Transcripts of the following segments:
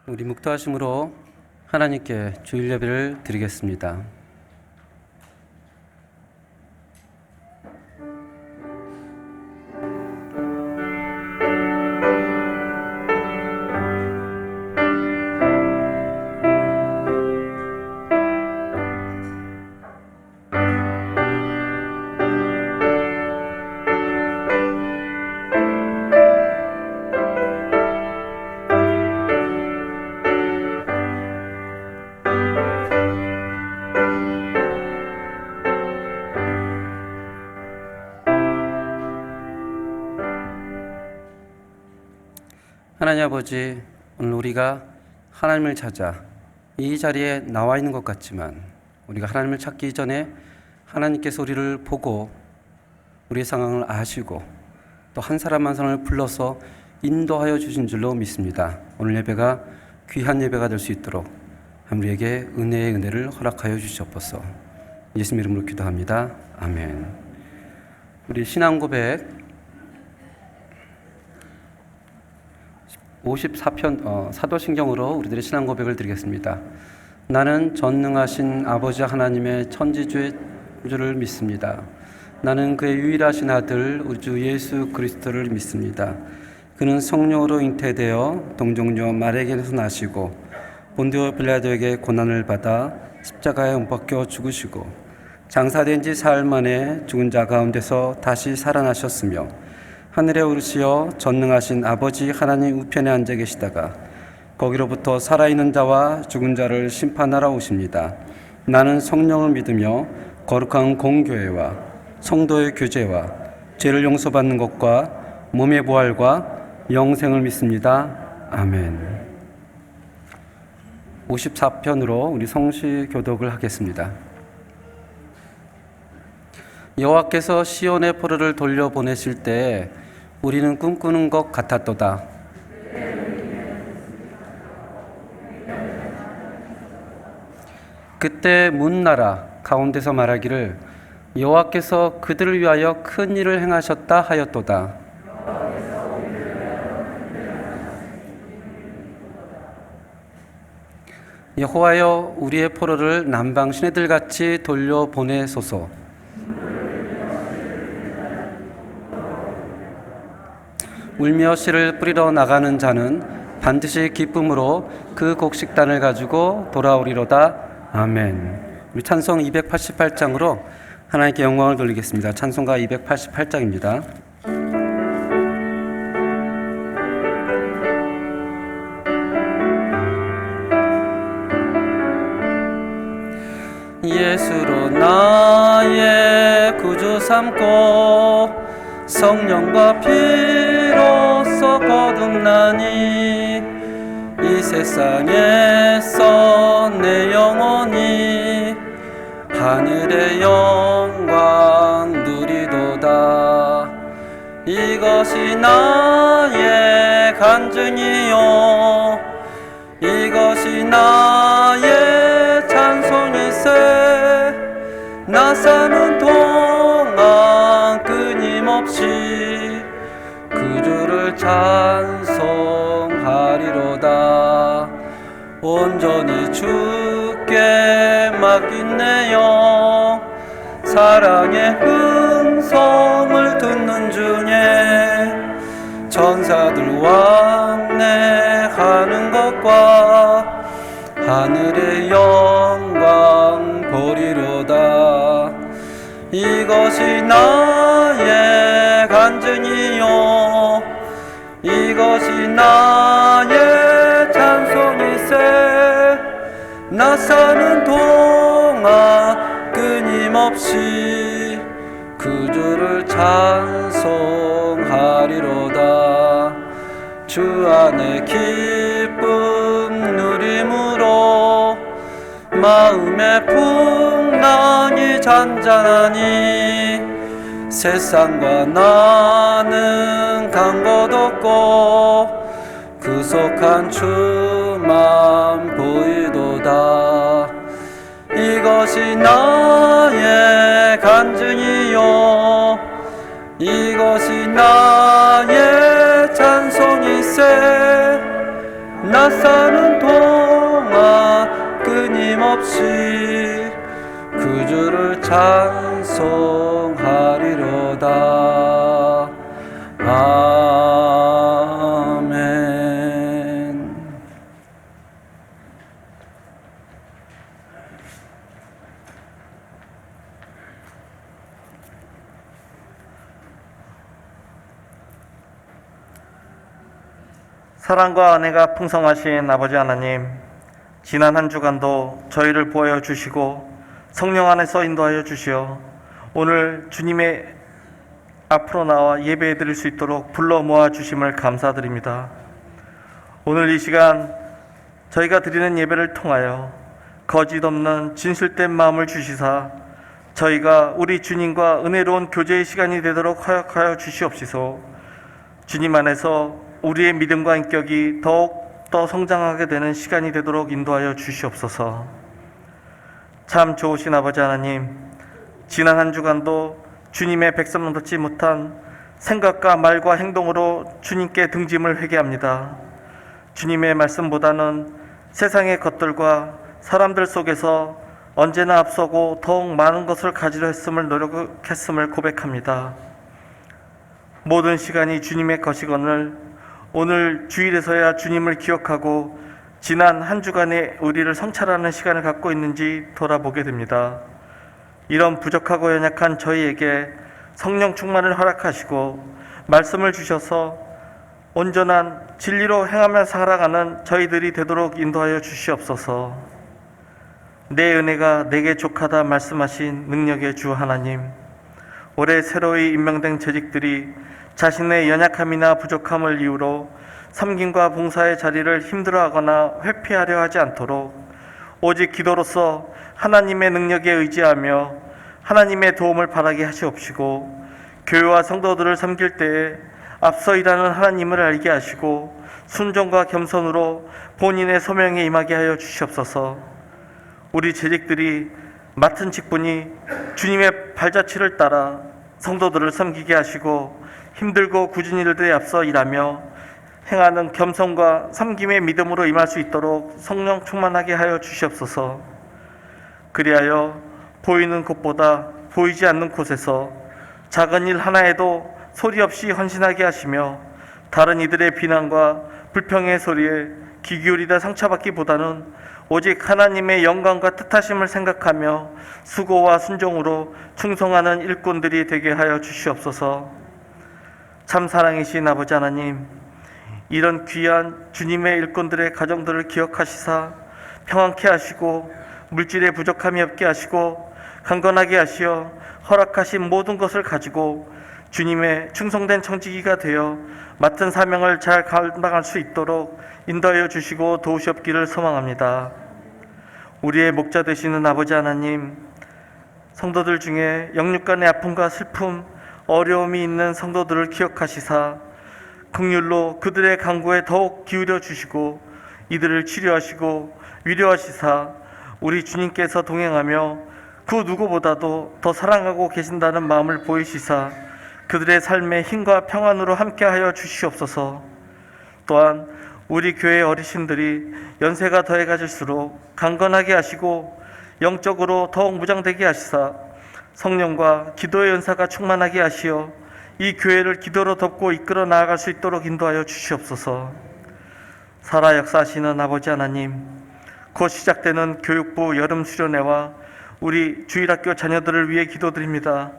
우리 묵도하심으로 하나님께 주일 예배를 드리겠습니다. 하나님 아버지, 오늘 우리가 하나님을 찾아 이 자리에 나와 있는 것 같지만 우리가 하나님을 찾기 전에 하나님께서 우리를 보고 우리의 상황을 아시고 또 한 사람 한 사람을 불러서 인도하여 주신 줄로 믿습니다. 오늘 예배가 귀한 예배가 될 수 있도록 우리에게 은혜의 은혜를 허락하여 주시옵소서. 예수님 이름으로 기도합니다. 아멘. 우리 신앙 고백 54편 사도신경으로 우리들의 신앙 고백을 드리겠습니다. 나는 전능하신 아버지 하나님의 천지주를 믿습니다. 나는 그의 유일하신 아들 우리 주 예수 그리스도를 믿습니다. 그는 성령으로 잉태되어 동정녀 마리아에게서 나시고 본디오 빌라도에게 고난을 받아 십자가에 못 박혀 죽으시고 장사된 지 사흘 만에 죽은 자 가운데서 다시 살아나셨으며 하늘에 오르시어 전능하신 아버지 하나님 우편에 앉아 계시다가 거기로부터 살아있는 자와 죽은 자를 심판하러 오십니다. 나는 성령을 믿으며 거룩한 공교회와 성도의 교제와 죄를 용서받는 것과 몸의 부활과 영생을 믿습니다. 아멘. 54편으로 우리 성시 교독을 하겠습니다. 여호와께서 시온의 포로를 돌려보내실 때 우리는 꿈꾸는 것 같았도다. 그때 문나라 가운데서 말하기를 여호와께서 그들을 위하여 큰 일을 행하셨다 하였도다. 여호와여 우리의 포로를 남방 시내들같이 돌려보내소서. 울며 씨를 뿌리러 나가는 자는 반드시 기쁨으로 그 곡식단을 가지고 돌아오리로다. 아멘. 우리 찬송 288장으로 하나님께 영광을 돌리겠습니다. 찬송가 288장입니다. 예수로 나의 구주 삼고 성령과 피로써 거듭나니 이 세상에서 내 영혼이 하늘의 영광 누리도다. 이것이 나의 간증이요 이것이 나의 찬송이세. 나 사는 동안 끊임없이 그 주를 찬송하리로다. 온전히 주께 맡긴내요. 사랑의 음성을 듣는 중에 천사들 왕래하는 것과 하늘의 영광 보리로다. 이것이 나의 간증이요 이것이 나의 찬송이세. 나 사는 동안 끊임없이 그 주를 찬송하리로다. 주 안에 기쁨 누림으로 마음의 풍랑이 잔잔하니 세상과 나는 간 것 없고 구속한 주만 보이도다. 이것이 나의 간증이요 이것이 나의 찬송이세. 나 사는 없이 그 주를 찬송하리로다. 아멘. 사랑과 은혜가 풍성하신 아버지 하나님, 지난 한 주간도 저희를 보호하여 주시고 성령 안에서 인도하여 주시어 오늘 주님의 앞으로 나와 예배해 드릴 수 있도록 불러 모아 주심을 감사드립니다. 오늘 이 시간 저희가 드리는 예배를 통하여 거짓 없는 진실된 마음을 주시사 저희가 우리 주님과 은혜로운 교제의 시간이 되도록 허락하여 주시옵시서. 주님 안에서 우리의 믿음과 인격이 더욱 더 성장하게 되는 시간이 되도록 인도하여 주시옵소서. 참 좋으신 아버지 하나님, 지난 한 주간도 주님의 백성을 듣지 못한 생각과 말과 행동으로 주님께 등짐을 회개합니다. 주님의 말씀보다는 세상의 것들과 사람들 속에서 언제나 앞서고 더욱 많은 것을 가지려 했음을 노력했음을 고백합니다. 모든 시간이 주님의 것이거늘 오늘 주일에서야 주님을 기억하고 지난 한 주간의 우리를 성찰하는 시간을 갖고 있는지 돌아보게 됩니다. 이런 부족하고 연약한 저희에게 성령 충만을 허락하시고 말씀을 주셔서 온전한 진리로 행하며 살아가는 저희들이 되도록 인도하여 주시옵소서. 내 은혜가 내게 족하다 말씀하신 능력의 주 하나님, 올해 새로이 임명된 재직들이 자신의 연약함이나 부족함을 이유로 섬김과 봉사의 자리를 힘들어하거나 회피하려 하지 않도록 오직 기도로서 하나님의 능력에 의지하며 하나님의 도움을 바라게 하시옵시고, 교회와 성도들을 섬길 때에 앞서 일하는 하나님을 알게 하시고 순종과 겸손으로 본인의 소명에 임하게 하여 주시옵소서. 우리 재직들이 맡은 직분이 주님의 발자취를 따라 성도들을 섬기게 하시고 힘들고 굳은 일들에 앞서 일하며 행하는 겸손과 섬김의 믿음으로 임할 수 있도록 성령 충만하게 하여 주시옵소서. 그리하여 보이는 곳보다 보이지 않는 곳에서 작은 일 하나에도 소리 없이 헌신하게 하시며 다른 이들의 비난과 불평의 소리에 귀 기울이다 상처받기보다는 오직 하나님의 영광과 뜻하심을 생각하며 수고와 순종으로 충성하는 일꾼들이 되게 하여 주시옵소서. 참 사랑이신 아버지 하나님, 이런 귀한 주님의 일꾼들의 가정들을 기억하시사 평안케 하시고 물질에 부족함이 없게 하시고 강건하게 하시어 허락하신 모든 것을 가지고 주님의 충성된 청지기가 되어 맡은 사명을 잘 감당할 수 있도록 인도하여 주시고 도우시옵기를 소망합니다. 우리의 목자 되시는 아버지 하나님, 성도들 중에 영육간의 아픔과 슬픔, 어려움이 있는 성도들을 기억하시사 긍휼로 그들의 간구에 더욱 기울여 주시고 이들을 치료하시고 위로하시사 우리 주님께서 동행하며 그 누구보다도 더 사랑하고 계신다는 마음을 보이시사 그들의 삶에 힘과 평안으로 함께하여 주시옵소서. 또한 우리 교회 어르신들이 연세가 더해가질수록 강건하게 하시고 영적으로 더욱 무장되게 하시사 성령과 기도의 은사가 충만하게 하시어 이 교회를 기도로 덮고 이끌어 나아갈 수 있도록 인도하여 주시옵소서. 살아 역사하시는 아버지 하나님, 곧 시작되는 교육부 여름 수련회와 우리 주일학교 자녀들을 위해 기도드립니다.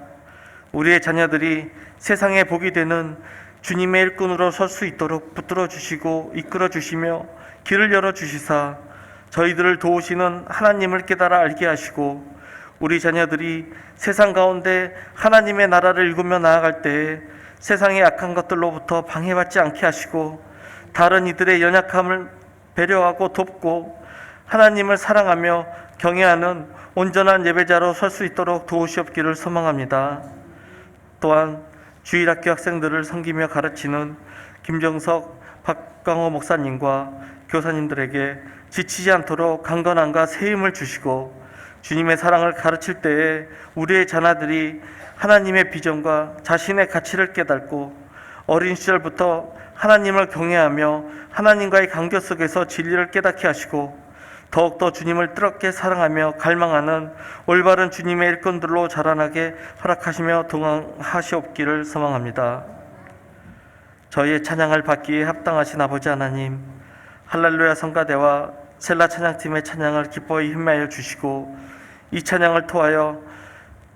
우리의 자녀들이 세상에 복이 되는 주님의 일꾼으로 설 수 있도록 붙들어 주시고 이끌어 주시며 길을 열어 주시사 저희들을 도우시는 하나님을 깨달아 알게 하시고 우리 자녀들이 세상 가운데 하나님의 나라를 일구며 나아갈 때에 세상의 악한 것들로부터 방해받지 않게 하시고 다른 이들의 연약함을 배려하고 돕고 하나님을 사랑하며 경외하는 온전한 예배자로 설 수 있도록 도우시옵기를 소망합니다. 또한 주일학교 학생들을 섬기며 가르치는 김정석, 박광호 목사님과 교사님들에게 지치지 않도록 강건함과 새 힘을 주시고 주님의 사랑을 가르칠 때에 우리의 자녀들이 하나님의 비전과 자신의 가치를 깨닫고 어린 시절부터 하나님을 경외하며 하나님과의 관계 속에서 진리를 깨닫게 하시고 더욱더 주님을 뜨겁게 사랑하며 갈망하는 올바른 주님의 일꾼들로 자라나게 허락하시며 동행하시옵기를 소망합니다. 저희의 찬양을 받기에 합당하신 아버지 하나님, 할렐루야 성가대와 셀라 찬양팀의 찬양을 기뻐히 힘매여 주시고 이 찬양을 통하여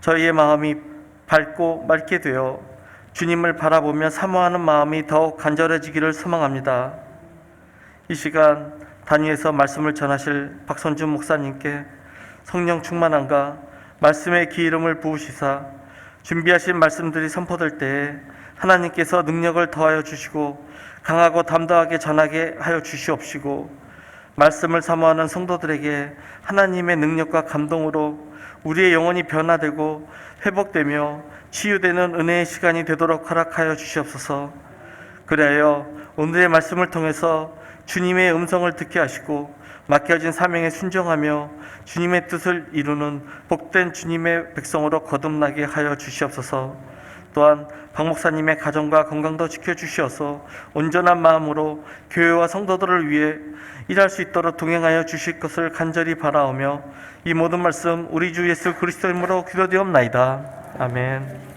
저희의 마음이 밝고 맑게 되어 주님을 바라보며 사모하는 마음이 더욱 간절해지기를 소망합니다. 이 시간 단위에서 말씀을 전하실 박선준 목사님께 성령 충만함과 말씀의 기름을 부으시사 준비하신 말씀들이 선포될 때에 하나님께서 능력을 더하여 주시고 강하고 담대하게 전하게 하여 주시옵시고, 말씀을 사모하는 성도들에게 하나님의 능력과 감동으로 우리의 영혼이 변화되고 회복되며 치유되는 은혜의 시간이 되도록 허락하여 주시옵소서. 그리하여 오늘의 말씀을 통해서 주님의 음성을 듣게 하시고 맡겨진 사명에 순종하며 주님의 뜻을 이루는 복된 주님의 백성으로 거듭나게 하여 주시옵소서. 또한 박 목사님의 가정과 건강도 지켜주시어서 온전한 마음으로 교회와 성도들을 위해 일할 수 있도록 동행하여 주실 것을 간절히 바라오며 이 모든 말씀 우리 주 예수 그리스도 이름으로 기도되옵나이다. 아멘.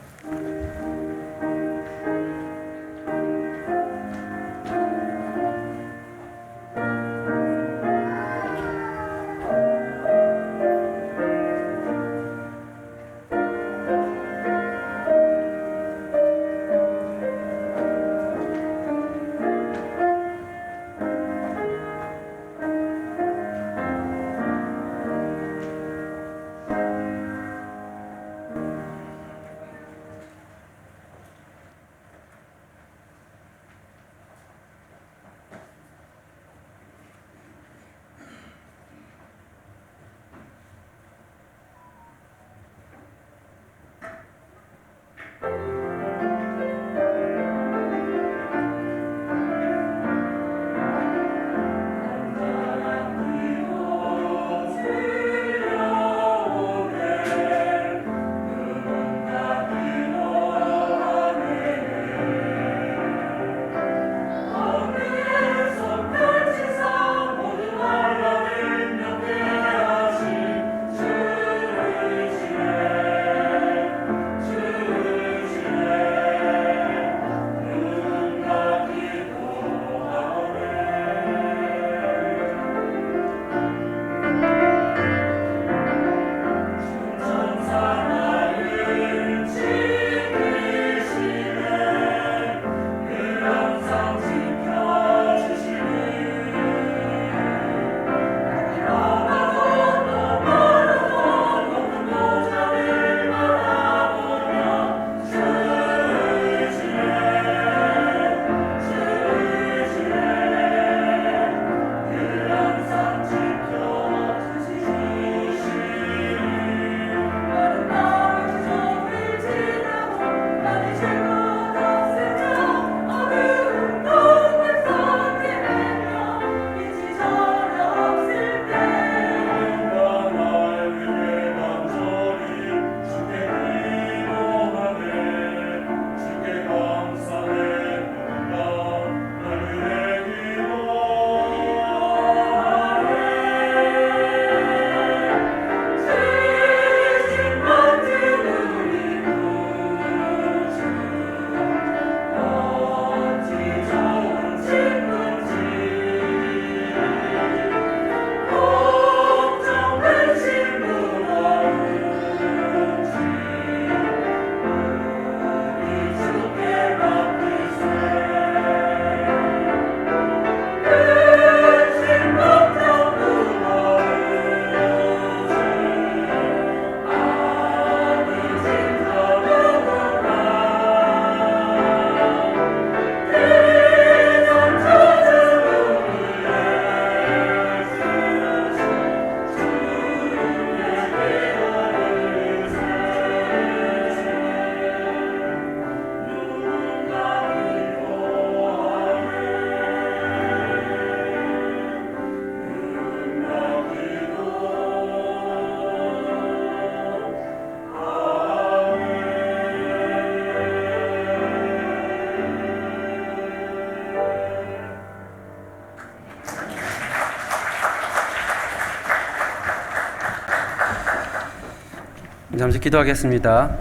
잠시 기도하겠습니다.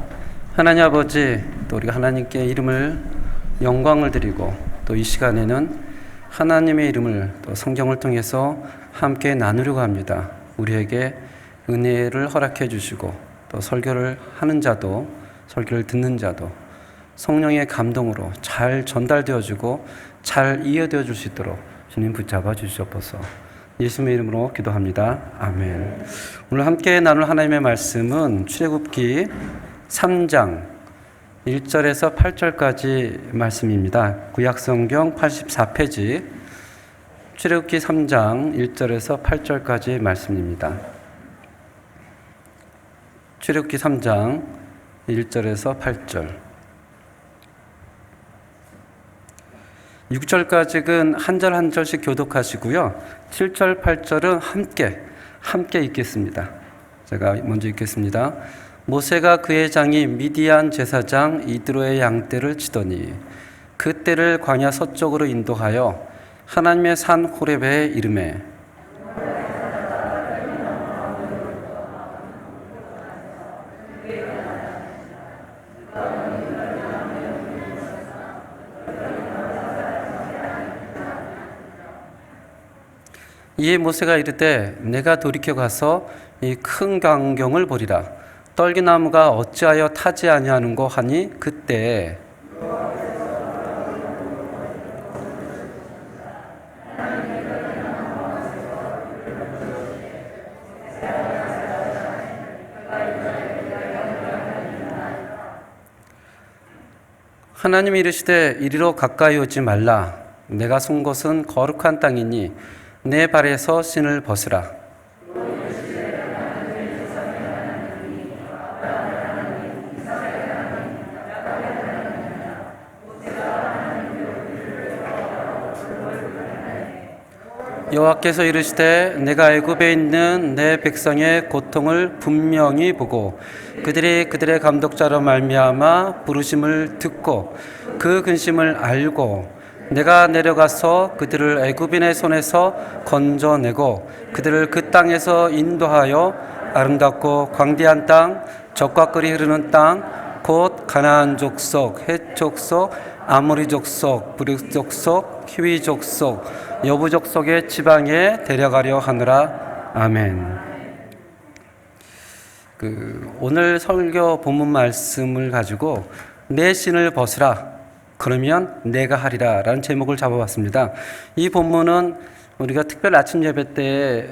하나님 아버지, 또 우리가 하나님께 이름을 영광을 드리고 또 이 시간에는 하나님의 이름을 또 성경을 통해서 함께 나누려고 합니다. 우리에게 은혜를 허락해 주시고 또 설교를 하는 자도 설교를 듣는 자도 성령의 감동으로 잘 전달되어지고 잘 이해되어 줄 수 있도록 주님 붙잡아 주시옵소서. 예수님의 이름으로 기도합니다. 아멘. 오늘 함께 나눌 하나님의 말씀은 출애굽기 3장 1절에서 8절까지 말씀입니다. 구약성경 84페이지 출애굽기 3장 1절에서 8절까지 말씀입니다. 출애굽기 3장 1절에서 8절. 6절까지는 한 절 한 절씩 교독하시고요. 7절, 8절은 함께 읽겠습니다. 제가 먼저 읽겠습니다. 모세가 그의 장인 미디안 제사장 이드로의 양떼를 치더니 그 떼를 광야 서쪽으로 인도하여 하나님의 산 호렙에 이르매 이에 모세가 이르되 내가 돌이켜 가서 이 큰 광경을 보리라. 떨기나무가 어찌하여 타지 아니하는고 하니 그때 하나님이 이르시되 이리로 가까이 오지 말라. 내가 선 곳은 거룩한 땅이니 내 발에서 신을 벗으라. 여호와께서 이르시되 내가 애굽에 있는 내 백성의 고통을 분명히 보고 그들의 감독자로 말미암아 부르심을 듣고 그 근심을 알고 내가 내려가서 그들을 애굽인의 손에서 건져내고 그들을 그 땅에서 인도하여 아름답고 광대한 땅, 젖과 꿀이 흐르는 땅, 곧 가나안 족속, 헷 족속, 아모리 족속, 브릭 족속, 히위 족속, 여부 족속의 지방에 데려가려 하느라. 아멘. 오늘 설교 본문 말씀을 가지고 내 신을 벗으라. 그러면 내가 하리라 라는 제목을 잡아봤습니다. 이 본문은 우리가 특별 아침 예배 때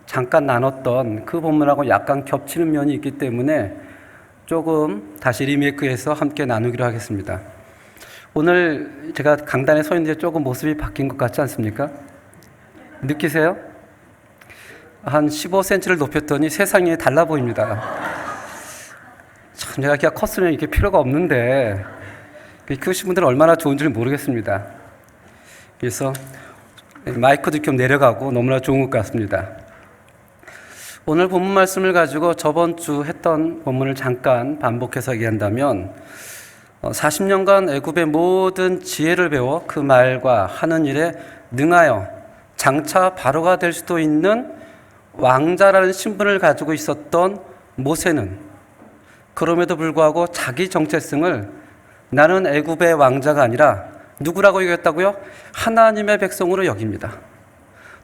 잠깐 나눴던 그 본문하고 약간 겹치는 면이 있기 때문에 조금 다시 리메이크해서 함께 나누기로 하겠습니다. 오늘 제가 강단에 서 있는데 조금 모습이 바뀐 것 같지 않습니까? 느끼세요? 한 15cm를 높였더니 세상이 달라 보입니다. 참, 내가 키가 컸으면 이게 필요가 없는데 크신 분들은 얼마나 좋은지 모르겠습니다. 그래서 마이크도 좀 내려가고 너무나 좋은 것 같습니다. 오늘 본문 말씀을 가지고 저번 주 했던 본문을 잠깐 반복해서 얘기한다면 40년간 애굽의 모든 지혜를 배워 그 말과 하는 일에 능하여 장차 바로가 될 수도 있는 왕자라는 신분을 가지고 있었던 모세는 그럼에도 불구하고 자기 정체성을 나는 애굽의 왕자가 아니라 누구라고 여겼다고요? 하나님의 백성으로 여깁니다.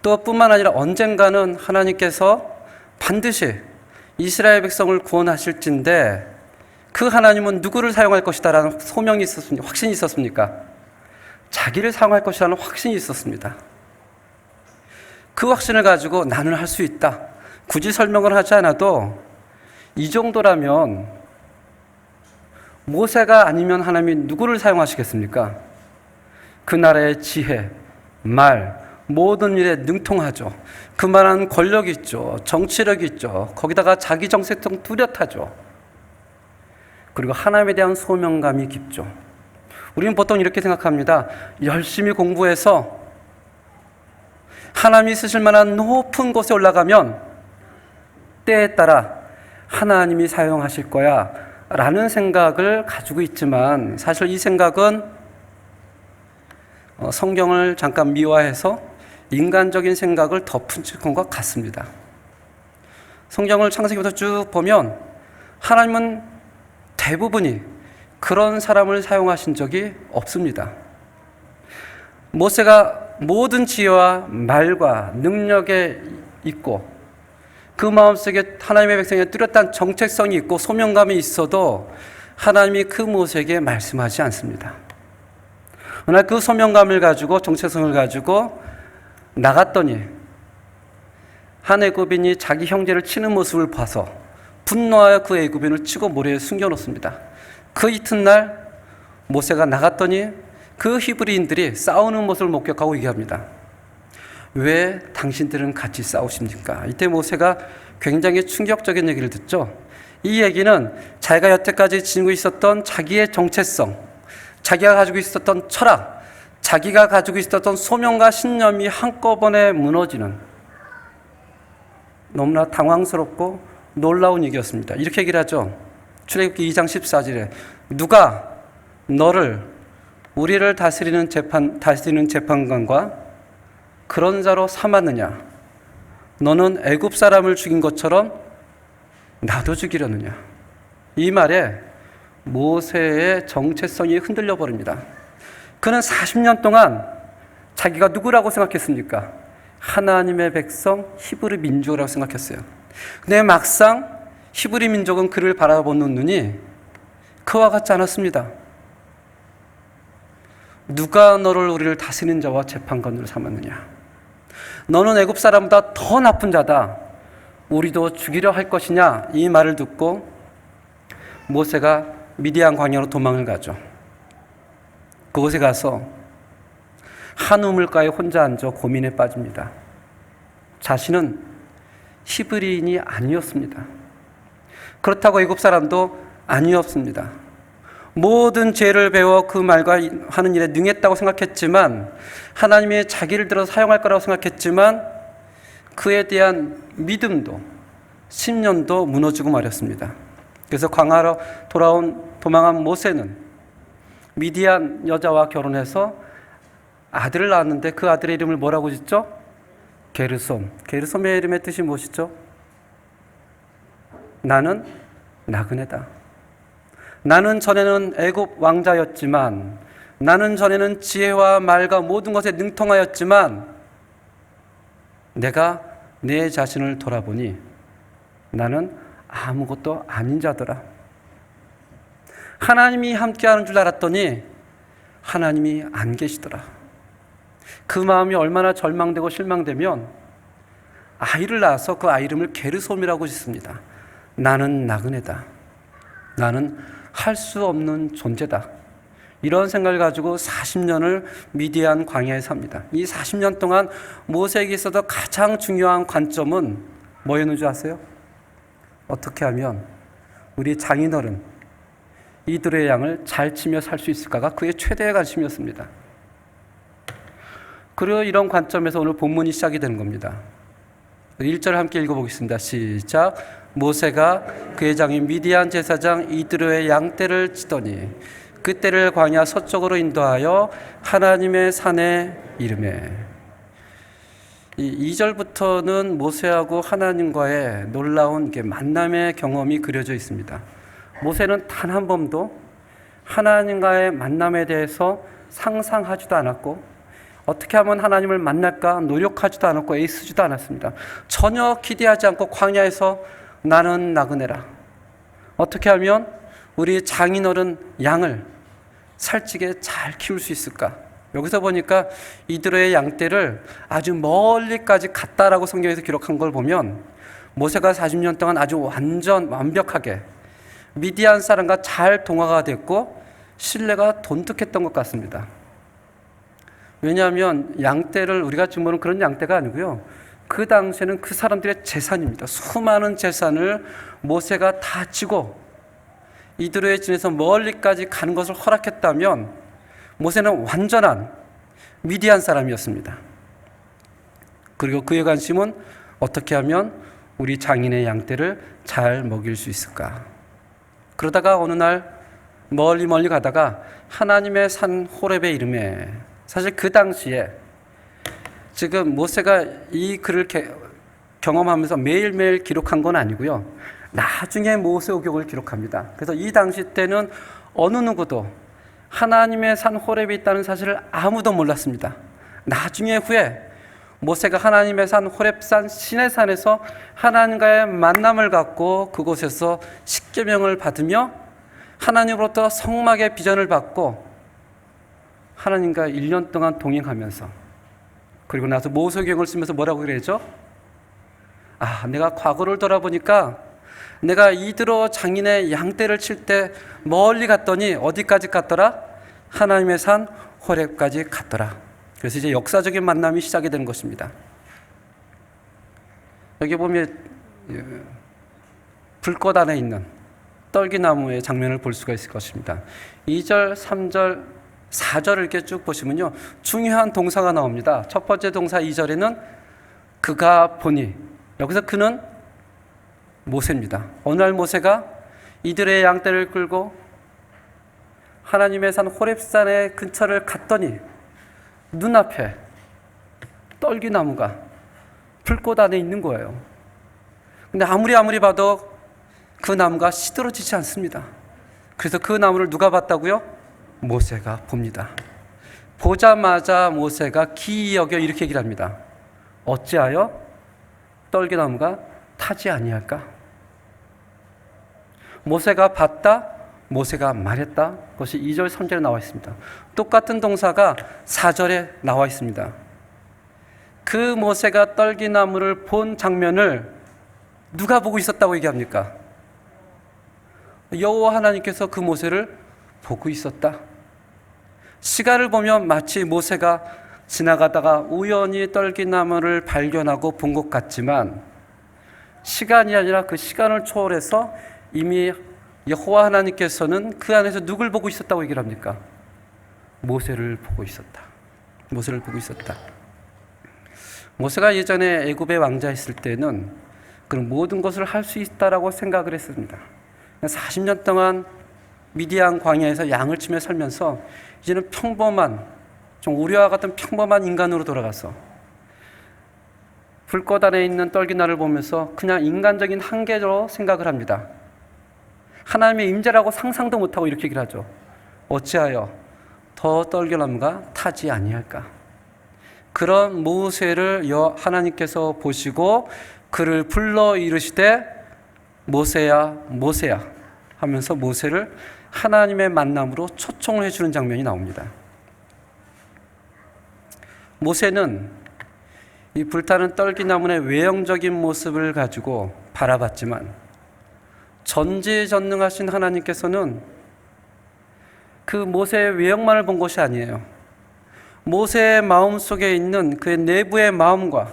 또 뿐만 아니라 언젠가는 하나님께서 반드시 이스라엘 백성을 구원하실진데 그 하나님은 누구를 사용할 것이다라는 소명이 있었습니까? 확신이 있었습니까? 자기를 사용할 것이라는 확신이 있었습니다. 그 확신을 가지고 나는 할 수 있다. 굳이 설명을 하지 않아도 이 정도라면 모세가 아니면 하나님이 누구를 사용하시겠습니까? 그 나라의 지혜, 말, 모든 일에 능통하죠. 그만한 권력이 있죠. 정치력이 있죠. 거기다가 자기 정체성 뚜렷하죠. 그리고 하나님에 대한 소명감이 깊죠. 우리는 보통 이렇게 생각합니다. 열심히 공부해서 하나님이 쓰실 만한 높은 곳에 올라가면 때에 따라 하나님이 사용하실 거야 라는 생각을 가지고 있지만 사실 이 생각은 성경을 잠깐 미화해서 인간적인 생각을 덮은 것 같습니다. 성경을 창세기부터 쭉 보면 하나님은 대부분이 그런 사람을 사용하신 적이 없습니다. 모세가 모든 지혜와 말과 능력에 있고 그 마음속에 하나님의 백성에 뚜렷한 정체성이 있고 소명감이 있어도 하나님이 그 모세에게 말씀하지 않습니다. 그러나 그 소명감을 가지고 정체성을 가지고 나갔더니 한 애굽인이 자기 형제를 치는 모습을 봐서 분노하여 그 애굽인을 치고 모래에 숨겨놓습니다. 그 이튿날 모세가 나갔더니 그 히브리인들이 싸우는 모습을 목격하고 얘기합니다. 왜 당신들은 같이 싸우십니까? 이때 모세가 굉장히 충격적인 얘기를 듣죠. 이 얘기는 자기가 여태까지 지니고 있었던 자기의 정체성, 자기가 가지고 있었던 철학, 자기가 가지고 있었던 소명과 신념이 한꺼번에 무너지는 너무나 당황스럽고 놀라운 얘기였습니다. 이렇게 얘기를 하죠. 출애굽기 2장 14절에 누가 너를 우리를 다스리는 재판관과 그런 자로 삼았느냐? 너는 애굽 사람을 죽인 것처럼 나도 죽이려느냐? 이 말에 모세의 정체성이 흔들려 버립니다. 그는 40년 동안 자기가 누구라고 생각했습니까? 하나님의 백성 히브리 민족이라고 생각했어요. 근데 막상 히브리 민족은 그를 바라보는 눈이 그와 같지 않았습니다. 누가 너를 우리를 다스리는 자와 재판관으로 삼았느냐? 너는 애굽 사람보다 더 나쁜 자다. 우리도 죽이려 할 것이냐? 이 말을 듣고 모세가 미디안 광야로 도망을 가죠. 그곳에 가서 한 우물가에 혼자 앉아 고민에 빠집니다. 자신은 히브리인이 아니었습니다. 그렇다고 애굽 사람도 아니었습니다. 모든 죄를 배워 그 말과 하는 일에 능했다고 생각했지만 하나님이 자기를 들어 사용할 거라고 생각했지만 그에 대한 믿음도 신념도 무너지고 말았습니다. 그래서 광야로 도망한 모세는 미디안 여자와 결혼해서 아들을 낳았는데 그 아들의 이름을 뭐라고 짓죠? 게르솜. 게르솜의 이름의 뜻이 무엇이죠? 나는 나그네다. 나는 전에는 애굽 왕자였지만, 나는 전에는 지혜와 말과 모든 것에 능통하였지만, 내가 내 자신을 돌아보니 나는 아무것도 아닌 자더라. 하나님이 함께하는 줄 알았더니 하나님이 안 계시더라. 그 마음이 얼마나 절망되고 실망되면 아이를 낳아서 그 아이 이름을 게르솜이라고 짓습니다. 나는 나그네다. 나는 할 수 없는 존재다. 이런 생각을 가지고 40년을 미디안 광야에 삽니다. 이 40년 동안 모세에게 있어서 가장 중요한 관점은 뭐였는 줄 아세요? 어떻게 하면 우리 장인어른 이들의 양을 잘 치며 살 수 있을까가 그의 최대의 관심이었습니다. 그리고 이런 관점에서 오늘 본문이 시작이 되는 겁니다. 1절 함께 읽어보겠습니다. 시작. 모세가 그의 장인 미디안 제사장 이드로의 양떼를 치더니 그 떼를 광야 서쪽으로 인도하여 하나님의 산에 이르매. 이 2절부터는 모세하고 하나님과의 놀라운 만남의 경험이 그려져 있습니다. 모세는 단 한 번도 하나님과의 만남에 대해서 상상하지도 않았고 어떻게 하면 하나님을 만날까 노력하지도 않았고 애쓰지도 않았습니다. 전혀 기대하지 않고 광야에서 나는 나그네라. 어떻게 하면 우리 장인어른 양을 살찌게 잘 키울 수 있을까? 여기서 보니까 이드로의 양떼를 아주 멀리까지 갔다라고 성경에서 기록한 걸 보면 모세가 40년 동안 아주 완벽하게 미디안 사람과 잘 동화가 됐고 신뢰가 돈독했던 것 같습니다. 왜냐하면 양떼를 우리가 지금 보는 그런 양떼가 아니고요. 그 당시에는 그 사람들의 재산입니다. 수많은 재산을 모세가 다 지고 이드로의 진에서 멀리까지 가는 것을 허락했다면 모세는 완전한 미디안 사람이었습니다. 그리고 그의 관심은 어떻게 하면 우리 장인의 양떼를 잘 먹일 수 있을까? 그러다가 어느 날 멀리 가다가 하나님의 산 호렙의 이름에 사실 그 당시에 지금 모세가 이 글을 경험하면서 매일매일 기록한 건 아니고요. 나중에 모세오경을 기록합니다. 그래서 이 당시 때는 어느 누구도 하나님의 산 호렙이 있다는 사실을 아무도 몰랐습니다. 나중에 후에 모세가 하나님의 산 호렙산 시내산에서 하나님과의 만남을 갖고 그곳에서 십계명을 받으며 하나님으로부터 성막의 비전을 받고 하나님과 1년 동안 동행하면서 그리고 나서 모세오경을 쓰면서 뭐라고 그러죠? 내가 과거를 돌아보니까 내가 이드로 장인의 양떼를 칠 때 멀리 갔더니 어디까지 갔더라? 하나님의 산 호렙까지 갔더라. 그래서 이제 역사적인 만남이 시작이 되는 것입니다. 여기 보면 불꽃 안에 있는 떨기나무의 장면을 볼 수가 있을 것입니다. 2절, 3절, 4절을 이렇게 쭉 보시면요, 중요한 동사가 나옵니다. 첫 번째 동사 2절에는 그가 보니, 여기서 그는 모세입니다. 어느 날 모세가 이들의 양떼를 끌고 하나님의 산 호렙산의 근처를 갔더니 눈앞에 떨기나무가 불꽃 안에 있는 거예요. 근데 아무리 봐도 그 나무가 시들어지지 않습니다. 그래서 그 나무를 누가 봤다고요? 모세가 봅니다. 보자마자 모세가 기이 여겨 이렇게 얘기를 합니다. 어찌하여 떨기나무가 타지 아니할까? 모세가 봤다, 모세가 말했다. 그것이 2절, 3절에 나와 있습니다. 똑같은 동사가 4절에 나와 있습니다. 그 모세가 떨기나무를 본 장면을 누가 보고 있었다고 얘기합니까? 여호와 하나님께서 그 모세를 보고 있었다. 시간을 보면 마치 모세가 지나가다가 우연히 떨기나무를 발견하고 본 것 같지만 시간이 아니라 그 시간을 초월해서 이미 여호와 하나님께서는 그 안에서 누굴 보고 있었다고 얘기를 합니까? 모세를 보고 있었다. 모세를 보고 있었다. 모세가 예전에 애굽의 왕자였을 때는 그런 모든 것을 할 수 있다라고 생각을 했습니다. 40년 동안 미디안 광야에서 양을 치며 살면서 이제는 평범한, 좀 우리와 같은 평범한 인간으로 돌아가서 불꽃 안에 있는 떨기나를 보면서 그냥 인간적인 한계로 생각을 합니다. 하나님의 임재라고 상상도 못하고 이렇게 얘기를 하죠. 어찌하여 더 떨기나무가 타지 아니할까? 그런 모세를 하나님께서 보시고 그를 불러 이르시되 모세야 모세야 하면서 모세를 하나님의 만남으로 초청을 해주는 장면이 나옵니다. 모세는 이 불타는 떨기나무의 외형적인 모습을 가지고 바라봤지만 전지전능하신 하나님께서는 그 모세의 외형만을 본 것이 아니에요. 모세의 마음 속에 있는 그의 내부의 마음과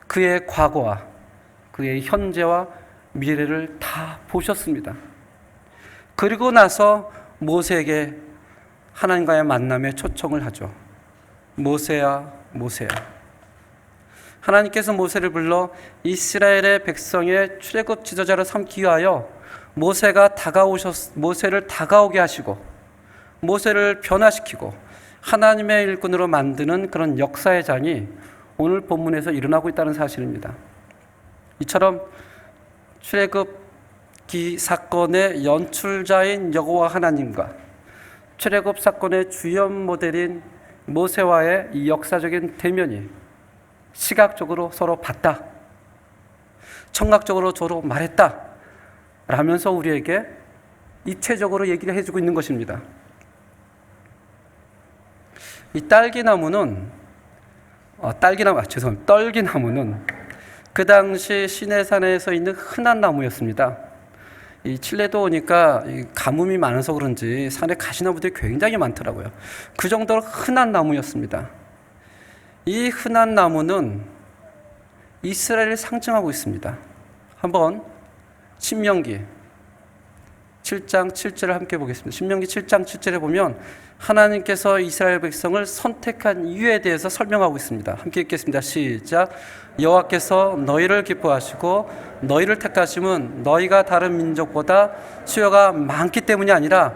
그의 과거와 그의 현재와 미래를 다 보셨습니다. 그리고 나서 모세에게 하나님과의 만남에 초청을 하죠. 모세야, 모세야. 하나님께서 모세를 불러 이스라엘의 백성의 출애굽 지도자로 삼기 위하여 모세를 다가오게 하시고 모세를 변화시키고 하나님의 일꾼으로 만드는 그런 역사의 장이 오늘 본문에서 일어나고 있다는 사실입니다. 이처럼 출애굽기 사건의 연출자인 여호와 하나님과 출애굽 사건의 주연 모델인 모세와의 이 역사적인 대면이 시각적으로 서로 봤다, 청각적으로 서로 말했다 라면서 우리에게 입체적으로 얘기를 해주고 있는 것입니다. 이 떨기나무는 그 당시 시내산에서 있는 흔한 나무였습니다. 이 칠레도 오니까 가뭄이 많아서 그런지 산에 가시나무들이 굉장히 많더라고요. 그 정도로 흔한 나무였습니다. 이 흔한 나무는 이스라엘을 상징하고 있습니다. 한번 신명기 7장 7절을 함께 보겠습니다. 신명기 7장 7절에 보면 하나님께서 이스라엘 백성을 선택한 이유에 대해서 설명하고 있습니다. 함께 읽겠습니다. 시작. 여호와께서 너희를 기뻐하시고 너희를 택하심은 너희가 다른 민족보다 수요가 많기 때문이 아니라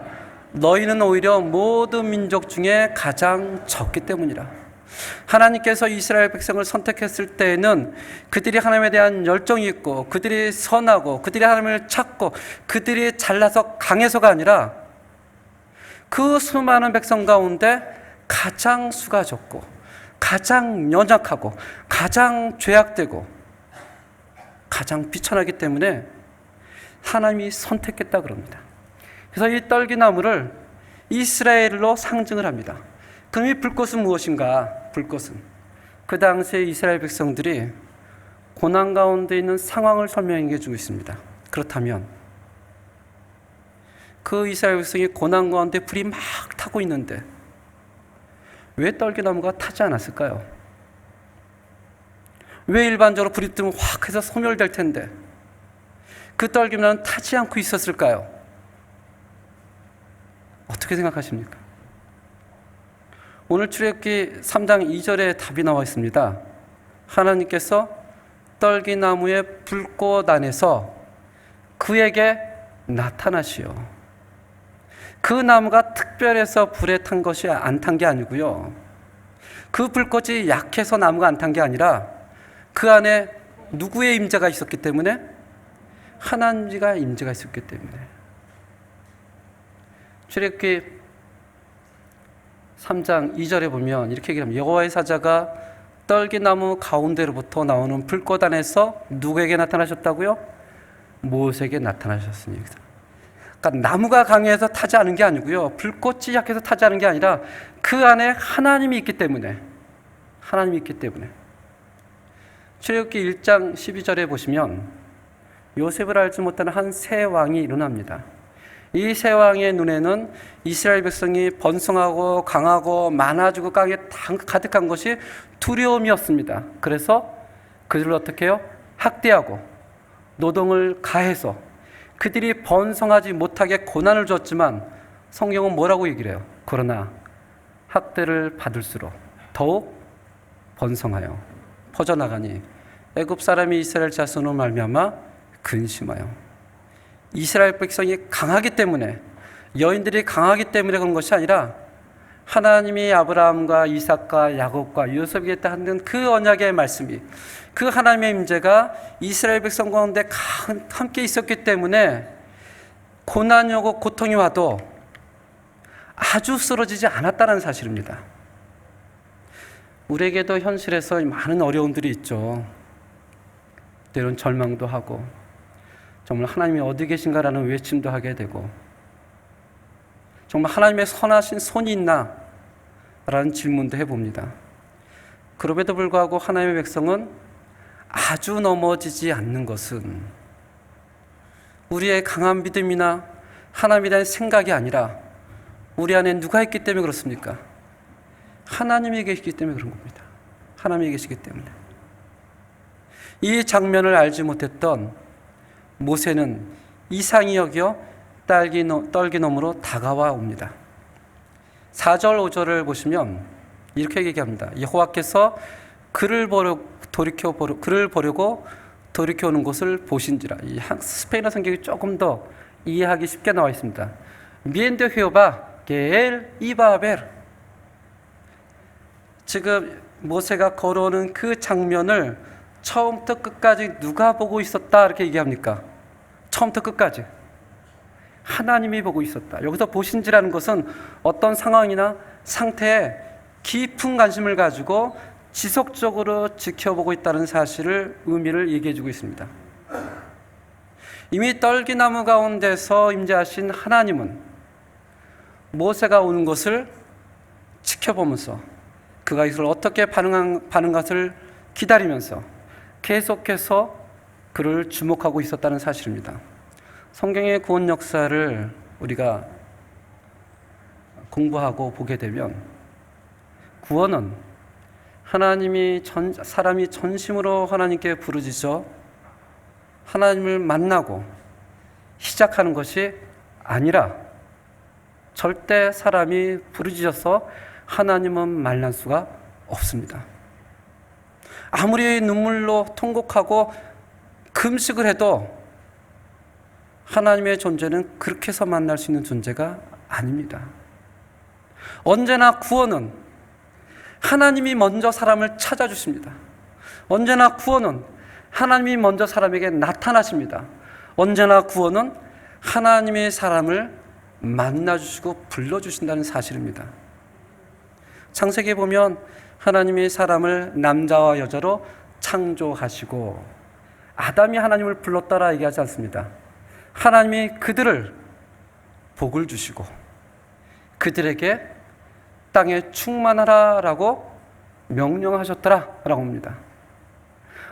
너희는 오히려 모든 민족 중에 가장 적기 때문이라. 하나님께서 이스라엘 백성을 선택했을 때에는 그들이 하나님에 대한 열정이 있고 그들이 선하고 그들이 하나님을 찾고 그들이 잘나서 강해서가 아니라 그 수많은 백성 가운데 가장 수가 적고 가장 연약하고 가장 죄악되고 가장 비천하기 때문에 하나님이 선택했다 그럽니다. 그래서 이 떨기나무를 이스라엘로 상징을 합니다. 그럼 이 불꽃은 무엇인가? 불꽃은 그 당시에 이스라엘 백성들이 고난 가운데 있는 상황을 설명해 주고 있습니다. 그렇다면 그 이스라엘 백성이 고난 가운데 불이 막 타고 있는데 왜 떨기나무가 타지 않았을까요? 왜 일반적으로 불이 뜨면 확 해서 소멸될 텐데 그 떨기나무는 타지 않고 있었을까요? 어떻게 생각하십니까? 오늘 출애굽기 3장 2절에 답이 나와 있습니다. 하나님께서 떨기나무의 불꽃 안에서 그에게 나타나시오. 그 나무가 특별해서 불에 탄 것이 안 탄 게 아니고요. 그 불꽃이 약해서 나무가 안 탄 게 아니라 그 안에 누구의 임재가 있었기 때문에? 하나님의 임재가 있었기 때문에. 출애굽기 3장 2절에 보면 이렇게 얘기합니다. 여호와의 사자가 떨기나무 가운데로부터 나오는 불꽃 안에서 누구에게 나타나셨다고요? 모세에게 나타나셨으니. 그러니까 나무가 강해서 타지 않은 게 아니고요. 불꽃이 약해서 타지 않은 게 아니라 그 안에 하나님이 있기 때문에. 하나님이 있기 때문에. 출애굽기 1장 12절에 보시면 요셉을 알지 못하는 한 새 왕이 일어납니다. 이 새 왕의 눈에는 이스라엘 백성이 번성하고 강하고 많아지고 땅에 가득한 것이 두려움이었습니다. 그래서 그들을 어떻게 해요? 학대하고 노동을 가해서 그들이 번성하지 못하게 고난을 줬지만 성경은 뭐라고 얘기를 해요? 그러나 학대를 받을수록 더욱 번성하여 퍼져나가니 애굽 사람이 이스라엘 자손으로 말미암아 근심하여. 이스라엘 백성이 강하기 때문에, 여인들이 강하기 때문에 그런 것이 아니라 하나님이 아브라함과 이삭과 야곱과 요셉에게 하는 그 언약의 말씀이, 그 하나님의 임재가 이스라엘 백성 가운데 함께 있었기 때문에 고난이 오고 고통이 와도 아주 쓰러지지 않았다는 사실입니다. 우리에게도 현실에서 많은 어려움들이 있죠. 때론 절망도 하고 정말 하나님이 어디 계신가라는 외침도 하게 되고, 정말 하나님의 선하신 손이 있나? 라는 질문도 해봅니다. 그럼에도 불구하고 하나님의 백성은 아주 넘어지지 않는 것은 우리의 강한 믿음이나 하나님에 대한 생각이 아니라 우리 안에 누가 있기 때문에 그렇습니까? 하나님이 계시기 때문에 그런 겁니다. 하나님이 계시기 때문에. 이 장면을 알지 못했던 모세는 이상히 여겨 떨기나무로 다가와 옵니다. 4절 5절을 보시면 이렇게 얘기합니다. 여호와께서 그를 보려고 돌이켜오는 곳을 보신지라. 이 스페인어 성경이 조금 더 이해하기 쉽게 나와 있습니다. 미엔데 헤오바 게엘 이바벨. 지금 모세가 걸어오는 그 장면을 처음부터 끝까지 누가 보고 있었다 이렇게 얘기합니까? 처음부터 끝까지 하나님이 보고 있었다. 여기서 보신지라는 것은 어떤 상황이나 상태에 깊은 관심을 가지고 지속적으로 지켜보고 있다는 사실을, 의미를 얘기해 주고 있습니다. 이미 떨기나무 가운데서 임재하신 하나님은 모세가 오는 것을 지켜보면서 그가 이것을 어떻게 반응하는 것을 기다리면서 계속해서 그를 주목하고 있었다는 사실입니다. 성경의 구원 역사를 우리가 공부하고 보게 되면 구원은 사람이 전심으로 하나님께 부르짖어 하나님을 만나고 시작하는 것이 아니라 절대 사람이 부르짖어서 하나님은 만날 수가 없습니다. 아무리 눈물로 통곡하고 금식을 해도 하나님의 존재는 그렇게 해서 만날 수 있는 존재가 아닙니다. 언제나 구원은 하나님이 먼저 사람을 찾아주십니다. 언제나 구원은 하나님이 먼저 사람에게 나타나십니다. 언제나 구원은 하나님의 사람을 만나주시고 불러주신다는 사실입니다. 창세기에 보면 하나님이 사람을 남자와 여자로 창조하시고 아담이 하나님을 불렀다라 얘기하지 않습니다. 하나님이 그들을 복을 주시고 그들에게 땅에 충만하라라고 명령하셨더라라고 합니다.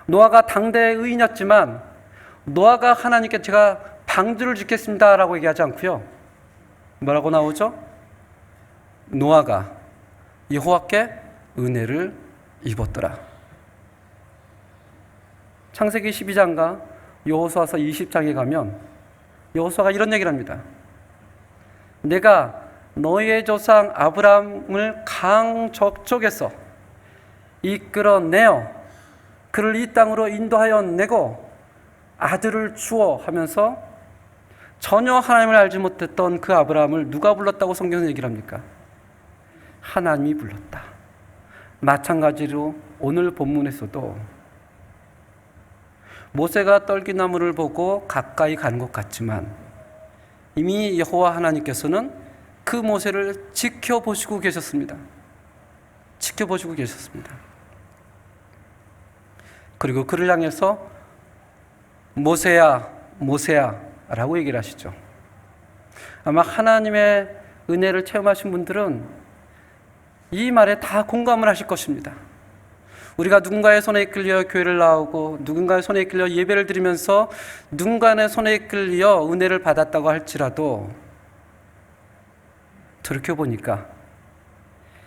노아가 당대의 의인이었지만 노아가 하나님께 제가 방주를 짓겠습니다라고 얘기하지 않고요. 뭐라고 나오죠? 노아가 여호와께 은혜를 입었더라. 창세기 12장과 여호수아서 20장에 가면 여호수아가 이런 얘기를 합니다. 내가 너희의 조상 아브라함을 강적쪽에서 이끌어내어 그를 이 땅으로 인도하여 내고 아들을 주어 하면서 전혀 하나님을 알지 못했던 그 아브라함을 누가 불렀다고 성경에서 얘기를 합니까? 하나님이 불렀다. 마찬가지로 오늘 본문에서도 모세가 떨기나무를 보고 가까이 가는 것 같지만 이미 여호와 하나님께서는 그 모세를 지켜보시고 계셨습니다. 지켜보시고 계셨습니다. 그리고 그를 향해서 모세야, 모세야 라고 얘기를 하시죠. 아마 하나님의 은혜를 체험하신 분들은 이 말에 다 공감을 하실 것입니다. 우리가 누군가의 손에 이끌려 교회를 나오고 누군가의 손에 이끌려 예배를 드리면서 누군가의 손에 이끌려 은혜를 받았다고 할지라도 돌이켜보니까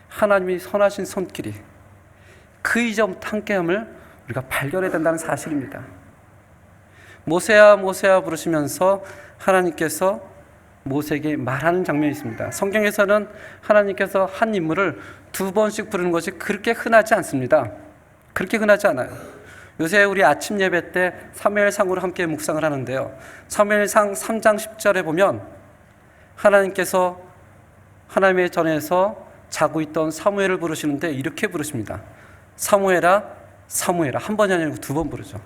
하나님이 선하신 손길이 그 이전부터 함께함을 우리가 발견해야 된다는 사실입니다. 모세야 모세야 부르시면서 하나님께서 모세에게 말하는 장면이 있습니다. 성경에서는 하나님께서 한 인물을 2번씩 부르는 것이 그렇게 흔하지 않습니다. 그렇게 흔하지 않아요. 요새 우리 아침 예배 때 사무엘상으로 함께 묵상을 하는데요. 사무엘상 3장 10절에 보면 하나님께서 하나님의 전에서 자고 있던 사무엘을 부르시는데 이렇게 부르십니다. 사무엘아 사무엘아. 한 번이 아니고 2번 부르죠.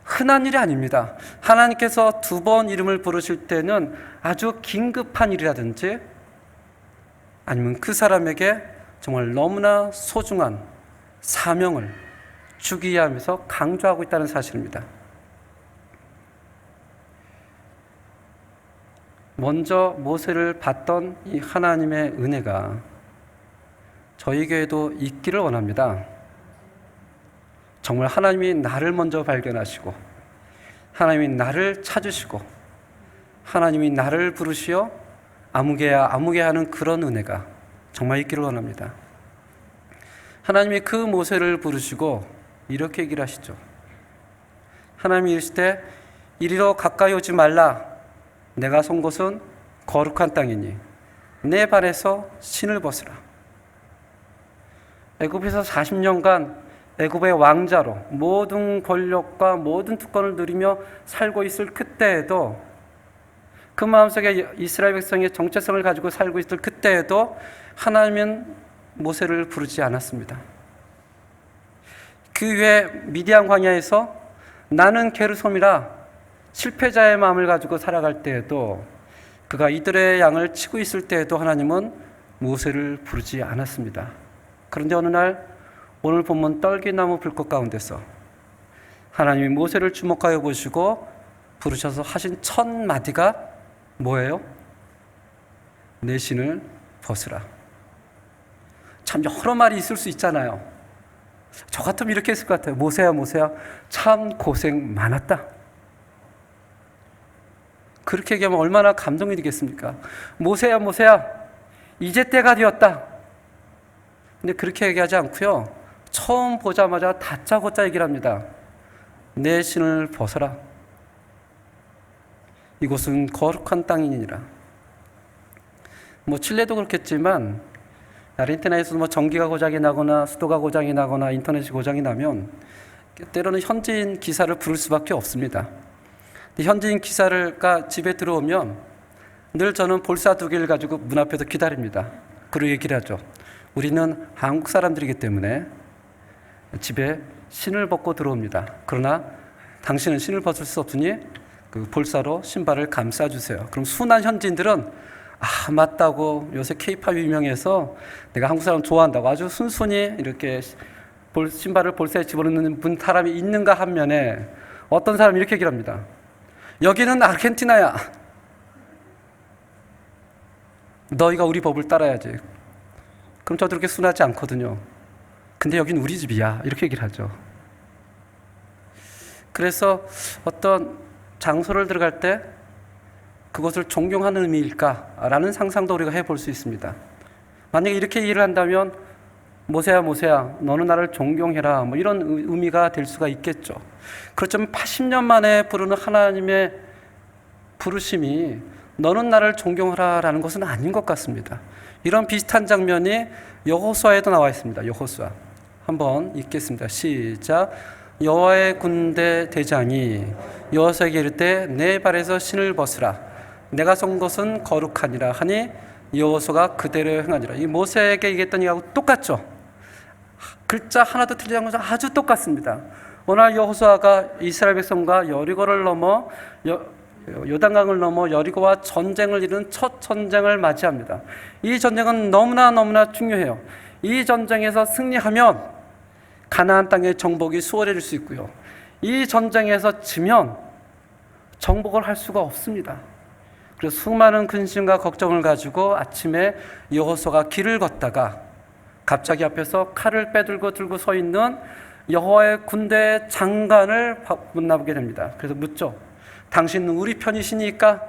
흔한 일이 아닙니다. 하나님께서 2번 이름을 부르실 때는 아주 긴급한 일이라든지 아니면 그 사람에게 정말 너무나 소중한 사명을 주기 위함에서 강조하고 있다는 사실입니다. 먼저 모세를 봤던 이 하나님의 은혜가 저에게도 있기를 원합니다. 정말 하나님이 나를 먼저 발견하시고 하나님이 나를 찾으시고 하나님이 나를 부르시어 아무개야 아무개 하는 그런 은혜가 정말 있기를 원합니다. 하나님이 그 모세를 부르시고 이렇게 얘기를 하시죠. 하나님이 이르시되 이리로 가까이 오지 말라. 내가 선 곳은 거룩한 땅이니 내 발에서 신을 벗으라. 애굽에서 40년간 애굽의 왕자로 모든 권력과 모든 특권을 누리며 살고 있을 그때에도 그 마음속에 이스라엘 백성의 정체성을 가지고 살고 있을 그때에도 하나님은 모세를 부르지 않았습니다. 그 후에 미디안 광야에서 나는 게르솜이라 실패자의 마음을 가지고 살아갈 때에도 그가 이들의 양을 치고 있을 때에도 하나님은 모세를 부르지 않았습니다. 그런데 어느 날 오늘 본문 떨기나무 불꽃 가운데서 하나님이 모세를 주목하여 보시고 부르셔서 하신 첫 마디가 뭐예요? 내 신을 벗으라. 참 여러 말이 있을 수 있잖아요. 저 같으면 이렇게 했을 것 같아요. 모세야 모세야 참 고생 많았다. 그렇게 얘기하면 얼마나 감동이 되겠습니까? 모세야 모세야 이제 때가 되었다. 근데 그렇게 얘기하지 않고요. 처음 보자마자 다짜고짜 얘기를 합니다. 내 신을 벗어라. 이곳은 거룩한 땅이니라. 칠레도 그렇겠지만 아르헨티나에서 전기가 고장이 나거나 수도가 고장이 나거나 인터넷이 고장이 나면 때로는 현지인 기사를 부를 수밖에 없습니다. 현지인 기사가 집에 들어오면 늘 저는 볼사 2개를 가지고 문 앞에서 기다립니다. 그리고 얘기를 하죠. 우리는 한국 사람들이기 때문에 집에 신을 벗고 들어옵니다. 그러나 당신은 신을 벗을 수 없으니 그 볼사로 신발을 감싸주세요. 그럼 순한 현지인들은 맞다고, 요새 케이팝이 유명해서 내가 한국 사람 좋아한다고 아주 순순히 이렇게 신발을 볼사에 집어넣는 사람이 있는가 한 면에 어떤 사람이 이렇게 얘기를 합니다. 여기는 아르헨티나야. 너희가 우리 법을 따라야지. 그럼 저도 그렇게 순하지 않거든요. 근데 여긴 우리 집이야. 이렇게 얘기를 하죠. 그래서 어떤 장소를 들어갈 때 그것을 존경하는 의미일까라는 상상도 우리가 해볼 수 있습니다. 만약에 이렇게 이해를 한다면 모세야 너는 나를 존경해라 이런 의미가 될 수가 있겠죠. 그렇지만 80년 만에 부르는 하나님의 부르심이 너는 나를 존경하라라는 것은 아닌 것 같습니다. 이런 비슷한 장면이 여호수아에도 나와 있습니다. 여호수아 한번 읽겠습니다. 시작. 여호와의 군대 대장이 여호수아에게 이르되 내 발에서 신을 벗으라. 내가 쏜 것은 거룩하니라 하니 여호수아가 그대로 행하니라. 이 모세에게 얘기했던 이하고 똑같죠. 글자 하나도 틀리지 않고 아주 똑같습니다. 오늘 여호수아가 이스라엘 백성과 여리고를 넘어 요단강을 넘어 여리고와 전쟁을 이룬 첫 전쟁을 맞이합니다. 이 전쟁은 너무나 중요해요. 이 전쟁에서 승리하면 가나안 땅의 정복이 수월해질 수 있고요. 이 전쟁에서 지면 정복을 할 수가 없습니다. 그래서 수많은 근심과 걱정을 가지고 아침에 여호수아가 길을 걷다가 갑자기 앞에서 칼을 빼들고 들고 서 있는 여호와의 군대 장관을 만나보게 됩니다. 그래서 묻죠. 당신은 우리 편이시니까?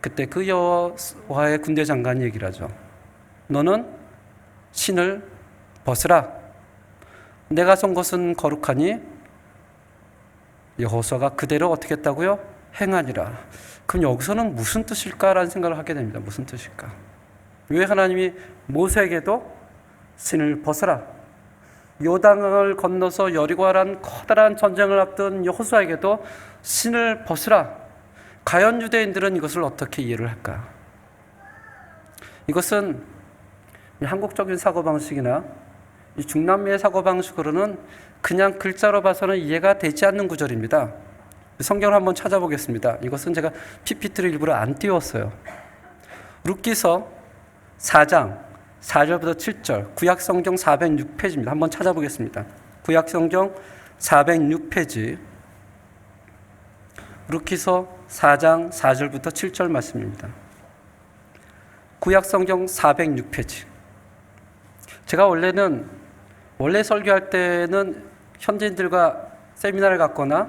그때 그 여호와의 군대 장관이 얘기를 하죠. 너는 신을 벗으라. 내가 쏜 것은 거룩하니 여호수아가 그대로 어떻게 했다고요? 행하니라. 그럼 여기서는 무슨 뜻일까라는 생각을 하게 됩니다. 무슨 뜻일까? 왜 하나님이 모세에게도 신을 벗으라, 요단강을 건너서 여리고라는 커다란 전쟁을 앞둔 여호수아에게도 신을 벗으라. 과연 유대인들은 이것을 어떻게 이해를 할까? 이것은 한국적인 사고방식이나 이 중남미의 사고방식으로는 그냥 글자로 봐서는 이해가 되지 않는 구절입니다. 성경을 한번 찾아보겠습니다. 이것은 제가 PPT를 일부러 안 띄웠어요. 룻기서 4장 4절부터 7절, 구약성경 406페이지입니다. 한번 찾아보겠습니다. 구약성경 406페이지, 룻기서 4장 4절부터 7절 말씀입니다. 구약성경 406페이지. 제가 원래 설교할 때는 현지인들과 세미나를 갖거나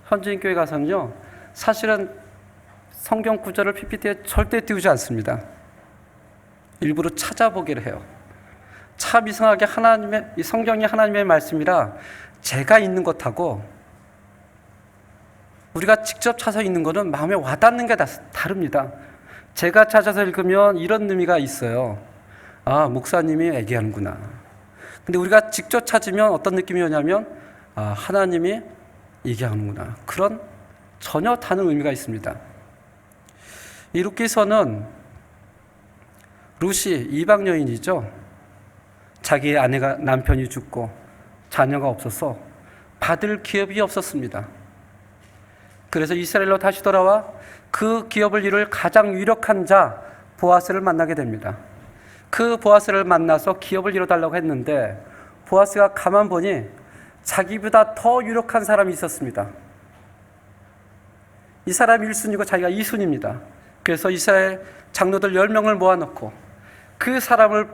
현지인 교회 가서는요, 사실은 성경 구절을 PPT에 절대 띄우지 않습니다. 일부러 찾아보기를 해요. 참 이상하게 이 성경이 하나님의 말씀이라 제가 읽는 것하고 우리가 직접 찾아서 읽는 것은 마음에 와닿는 게 다릅니다. 제가 찾아서 읽으면 이런 의미가 있어요. 목사님이 얘기하는구나. 근데 우리가 직접 찾으면 어떤 느낌이 오냐면 하나님이 얘기하는구나. 그런 전혀 다른 의미가 있습니다. 이 룻기서는 룻이 이방 여인이죠. 자기의 남편이 죽고 자녀가 없어서 받을 기업이 없었습니다. 그래서 이스라엘로 다시 돌아와 그 기업을 이룰 가장 유력한 자 보아스를 만나게 됩니다. 그 보아스를 만나서 기업을 이뤄달라고 했는데 보아스가 가만 보니 자기보다 더 유력한 사람이 있었습니다. 이 사람이 1순위고 자기가 2순위입니다. 그래서 이스라엘 장로들 10명을 모아놓고 그 사람을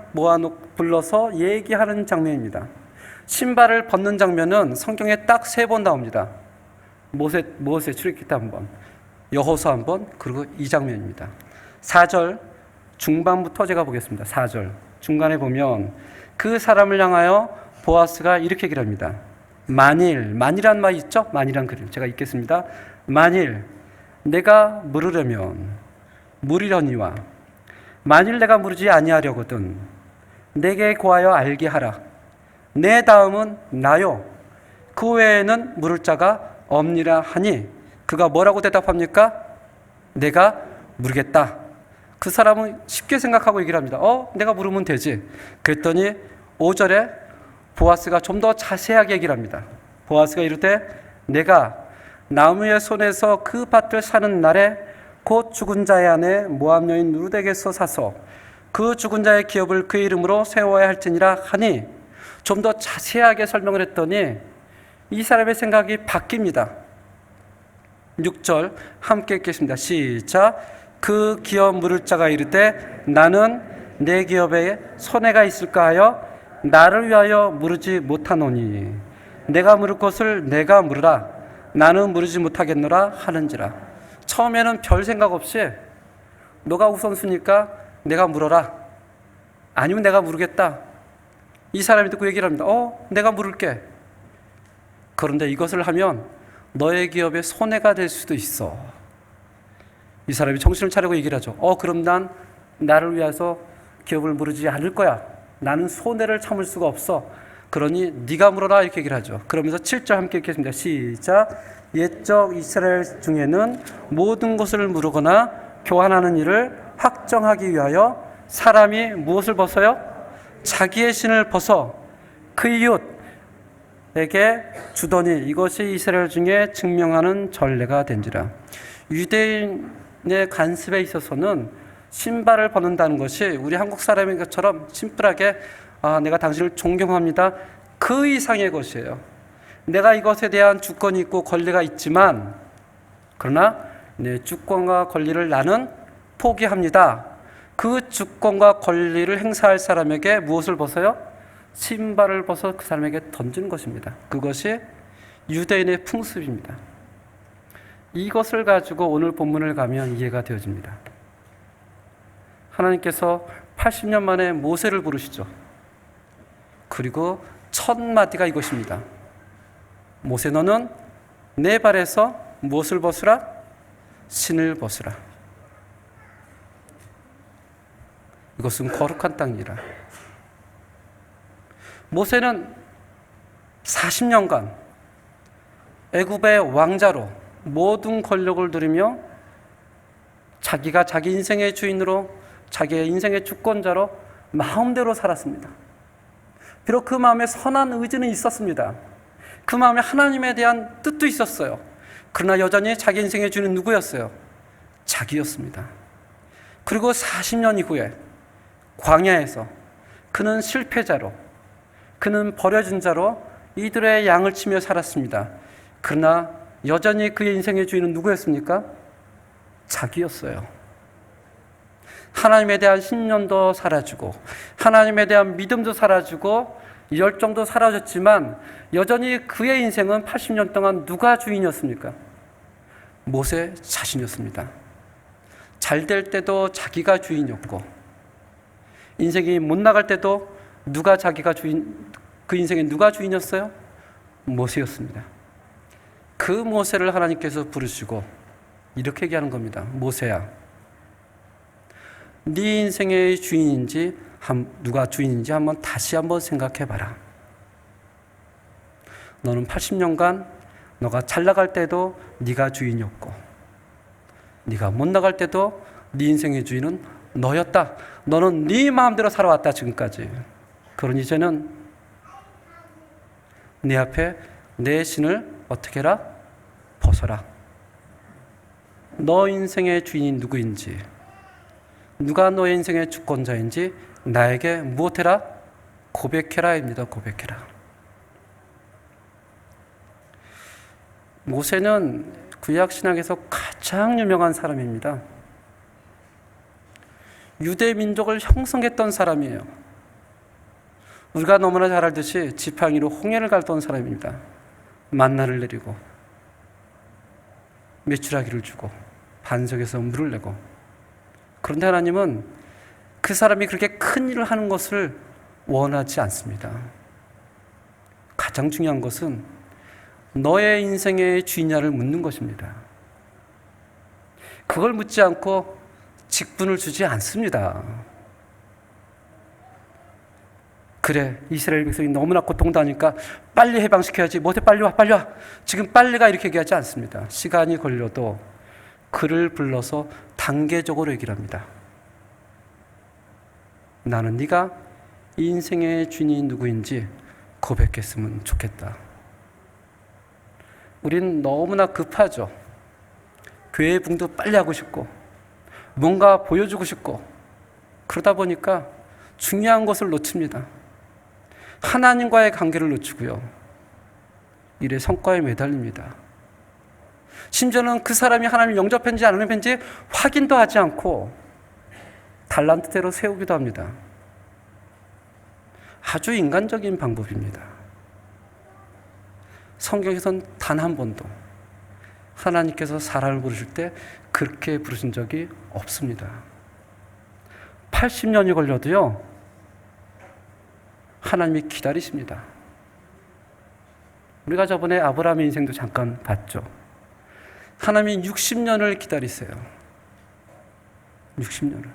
불러서 얘기하는 장면입니다. 신발을 벗는 장면은 성경에 딱 3번 나옵니다. 모세 출애굽기 때 1번, 여호수아 1번, 그리고 이 장면입니다. 4절 중반부터 제가 보겠습니다. 4절 중간에 보면 그 사람을 향하여 보아스가 이렇게 얘기를 합니다. 만일이란 말 있죠? 만일이란 글을 제가 읽겠습니다. 만일 내가 물으려면 물으려니와 만일 내가 물으지 아니하려거든 내게 구하여 알게 하라. 내 다음은 나요. 그 외에는 물을 자가 없니라 하니 그가 뭐라고 대답합니까? 내가 물으겠다. 그 사람은 쉽게 생각하고 얘기를 합니다. 내가 물으면 되지. 그랬더니 5절에 보아스가 좀 더 자세하게 얘기를 합니다. 보아스가 이르되 내가 나무의 손에서 그 밭을 사는 날에 곧 죽은 자의 아내 모압 여인 루덱에서 사서 그 죽은 자의 기업을 그의 이름으로 세워야 할지니라 하니, 좀 더 자세하게 설명을 했더니 이 사람의 생각이 바뀝니다. 6절 함께 읽겠습니다. 시작. 그 기업 물을 자가 이르되 나는 내 기업에 손해가 있을까 하여 나를 위하여 물으지 못하노니 내가 물을 것을 내가 물으라 나는 물으지 못하겠노라 하는지라. 처음에는 별 생각 없이 너가 우선순위니까 내가 물어라, 아니면 내가 물으겠다. 이 사람이 듣고 얘기를 합니다. 내가 물을게. 그런데 이것을 하면 너의 기업에 손해가 될 수도 있어. 이 사람이 정신을 차리고 얘기를 하죠. 그럼 난 나를 위해서 기업을 물으지 않을 거야. 나는 손해를 참을 수가 없어. 그러니 네가 물어라, 이렇게 얘기를 하죠. 그러면서 7절 함께 읽겠습니다. 시작. 옛적 이스라엘 중에는 모든 것을 물으거나 교환하는 일을 확정하기 위하여 사람이 무엇을 벗어요? 자기의 신을 벗어 그 이웃에게 주더니 이것이 이스라엘 중에 증명하는 전례가 된지라. 유대인의 관습에 있어서는 신발을 벗는다는 것이 우리 한국 사람인 것처럼 심플하게 내가 당신을 존경합니다, 그 이상의 것이에요. 내가 이것에 대한 주권이 있고 권리가 있지만, 그러나 내 주권과 권리를 나는 포기합니다. 그 주권과 권리를 행사할 사람에게 무엇을 벗어요? 신발을 벗어 그 사람에게 던지는 것입니다. 그것이 유대인의 풍습입니다. 이것을 가지고 오늘 본문을 가면 이해가 되어집니다. 하나님께서 80년 만에 모세를 부르시죠. 그리고 첫 마디가 이것입니다. 모세, 너는 내 발에서 무엇을 벗으라? 신을 벗으라. 이것은 거룩한 땅이라. 모세는 40년간 애굽의 왕자로 모든 권력을 누리며 자기가 자기 인생의 주인으로, 자기의 인생의 주권자로 마음대로 살았습니다. 비록 그 마음에 선한 의지는 있었습니다. 그 마음에 하나님에 대한 뜻도 있었어요. 그러나 여전히 자기 인생의 주인은 누구였어요? 자기였습니다. 그리고 40년 이후에 광야에서 그는 실패자로, 그는 버려진 자로 이들의 양을 치며 살았습니다. 그러나 여전히 그의 인생의 주인은 누구였습니까? 자기였어요. 하나님에 대한 신념도 사라지고 하나님에 대한 믿음도 사라지고 열정도 사라졌지만 여전히 그의 인생은 80년 동안 누가 주인이었습니까? 모세 자신이었습니다. 잘 될 때도 자기가 주인이었고, 인생이 못 나갈 때도 누가 자기가 주인, 그 인생에 누가 주인이었어요? 모세였습니다. 그 모세를 하나님께서 부르시고 이렇게 얘기하는 겁니다. 모세야, 네 인생의 주인인지 누가 주인인지 다시 한번 생각해봐라. 너는 80년간 너가 잘 나갈 때도 네가 주인이었고, 네가 못 나갈 때도 네 인생의 주인은 너였다. 너는 네 마음대로 살아왔다, 지금까지. 그러니 이제는 내 앞에 내 신을 어떻게 해라? 벗어라. 너 인생의 주인이 누구인지, 누가 너의 인생의 주권자인지 나에게 무엇해라? 고백해라입니다. 고백해라. 모세는 구약 신약에서 가장 유명한 사람입니다. 유대 민족을 형성했던 사람이에요. 우리가 너무나 잘 알듯이 지팡이로 홍해를 갈던 사람입니다. 만나를 내리고 메추라기를 주고 반석에서 물을 내고. 그런데 하나님은 그 사람이 그렇게 큰 일을 하는 것을 원하지 않습니다. 가장 중요한 것은 너의 인생의 주인야를 묻는 것입니다. 그걸 묻지 않고 직분을 주지 않습니다. 그래, 이스라엘 백성이 너무나 고통당하니까 빨리 해방시켜야지. 모세 빨리 와, 빨리 와. 지금 빨리 가, 이렇게 얘기하지 않습니다. 시간이 걸려도 그를 불러서 단계적으로 얘기를 합니다. 나는 네가 인생의 주인이 누구인지 고백했으면 좋겠다. 우린 너무나 급하죠. 교회 붕도 빨리 하고 싶고 뭔가 보여주고 싶고 그러다 보니까 중요한 것을 놓칩니다. 하나님과의 관계를 놓치고요. 일의 성과에 매달립니다. 심지어는 그 사람이 하나님을 영접했는지 안 영접했는지 확인도 하지 않고 달란트대로 세우기도 합니다. 아주 인간적인 방법입니다. 성경에선 단 한 번도 하나님께서 사람을 부르실 때 그렇게 부르신 적이 없습니다. 80년이 걸려도요, 하나님이 기다리십니다. 우리가 저번에 아브라함의 인생도 잠깐 봤죠. 하나님이 60년을 기다리세요. 60년을.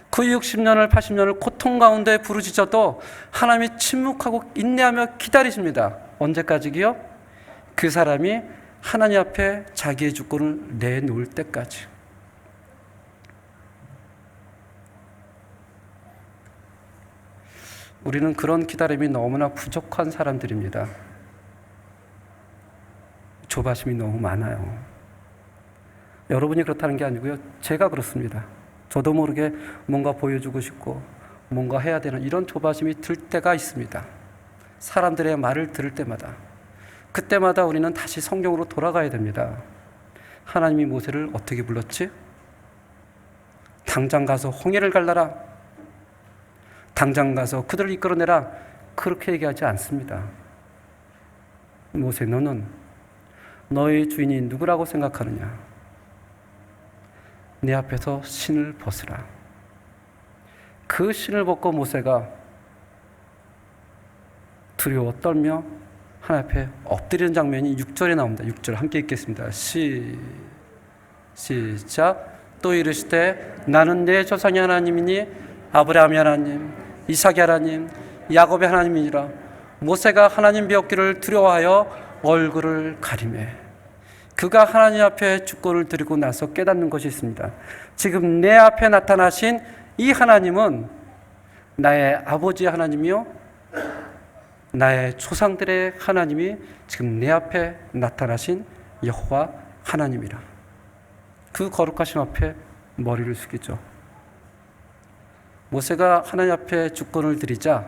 그 60년을, 80년을 고통 가운데 부르짖어도 하나님이 침묵하고 인내하며 기다리십니다. 언제까지요? 그 사람이 하나님 앞에 자기의 주권을 내놓을 때까지. 우리는 그런 기다림이 너무나 부족한 사람들입니다. 조바심이 너무 많아요. 여러분이 그렇다는 게 아니고요. 제가 그렇습니다. 저도 모르게 뭔가 보여주고 싶고 뭔가 해야 되는 이런 조바심이 들 때가 있습니다. 사람들의 말을 들을 때마다. 그때마다 우리는 다시 성경으로 돌아가야 됩니다. 하나님이 모세를 어떻게 불렀지? 당장 가서 홍해를 갈라라. 당장 가서 그들을 이끌어내라. 그렇게 얘기하지 않습니다. 모세, 너는 너의 주인이 누구라고 생각하느냐? 내 앞에서 신을 벗으라. 그 신을 벗고 모세가 두려워 떨며 하나님 앞에 엎드리는 장면이 6절에 나옵니다. 6절 함께 읽겠습니다. 시작. 또 이르시되 나는 내 조상의 하나님이니 아브라함의 하나님, 이삭의 하나님, 야곱의 하나님이니라. 모세가 하나님 배웠기를 두려워하여 얼굴을 가리매. 그가 하나님 앞에 주권을 드리고 나서 깨닫는 것이 있습니다. 지금 내 앞에 나타나신 이 하나님은 나의 아버지의 하나님이요, 나의 조상들의 하나님이 지금 내 앞에 나타나신 여호와 하나님이라. 그 거룩하심 앞에 머리를 숙이죠. 모세가 하나님 앞에 주권을 드리자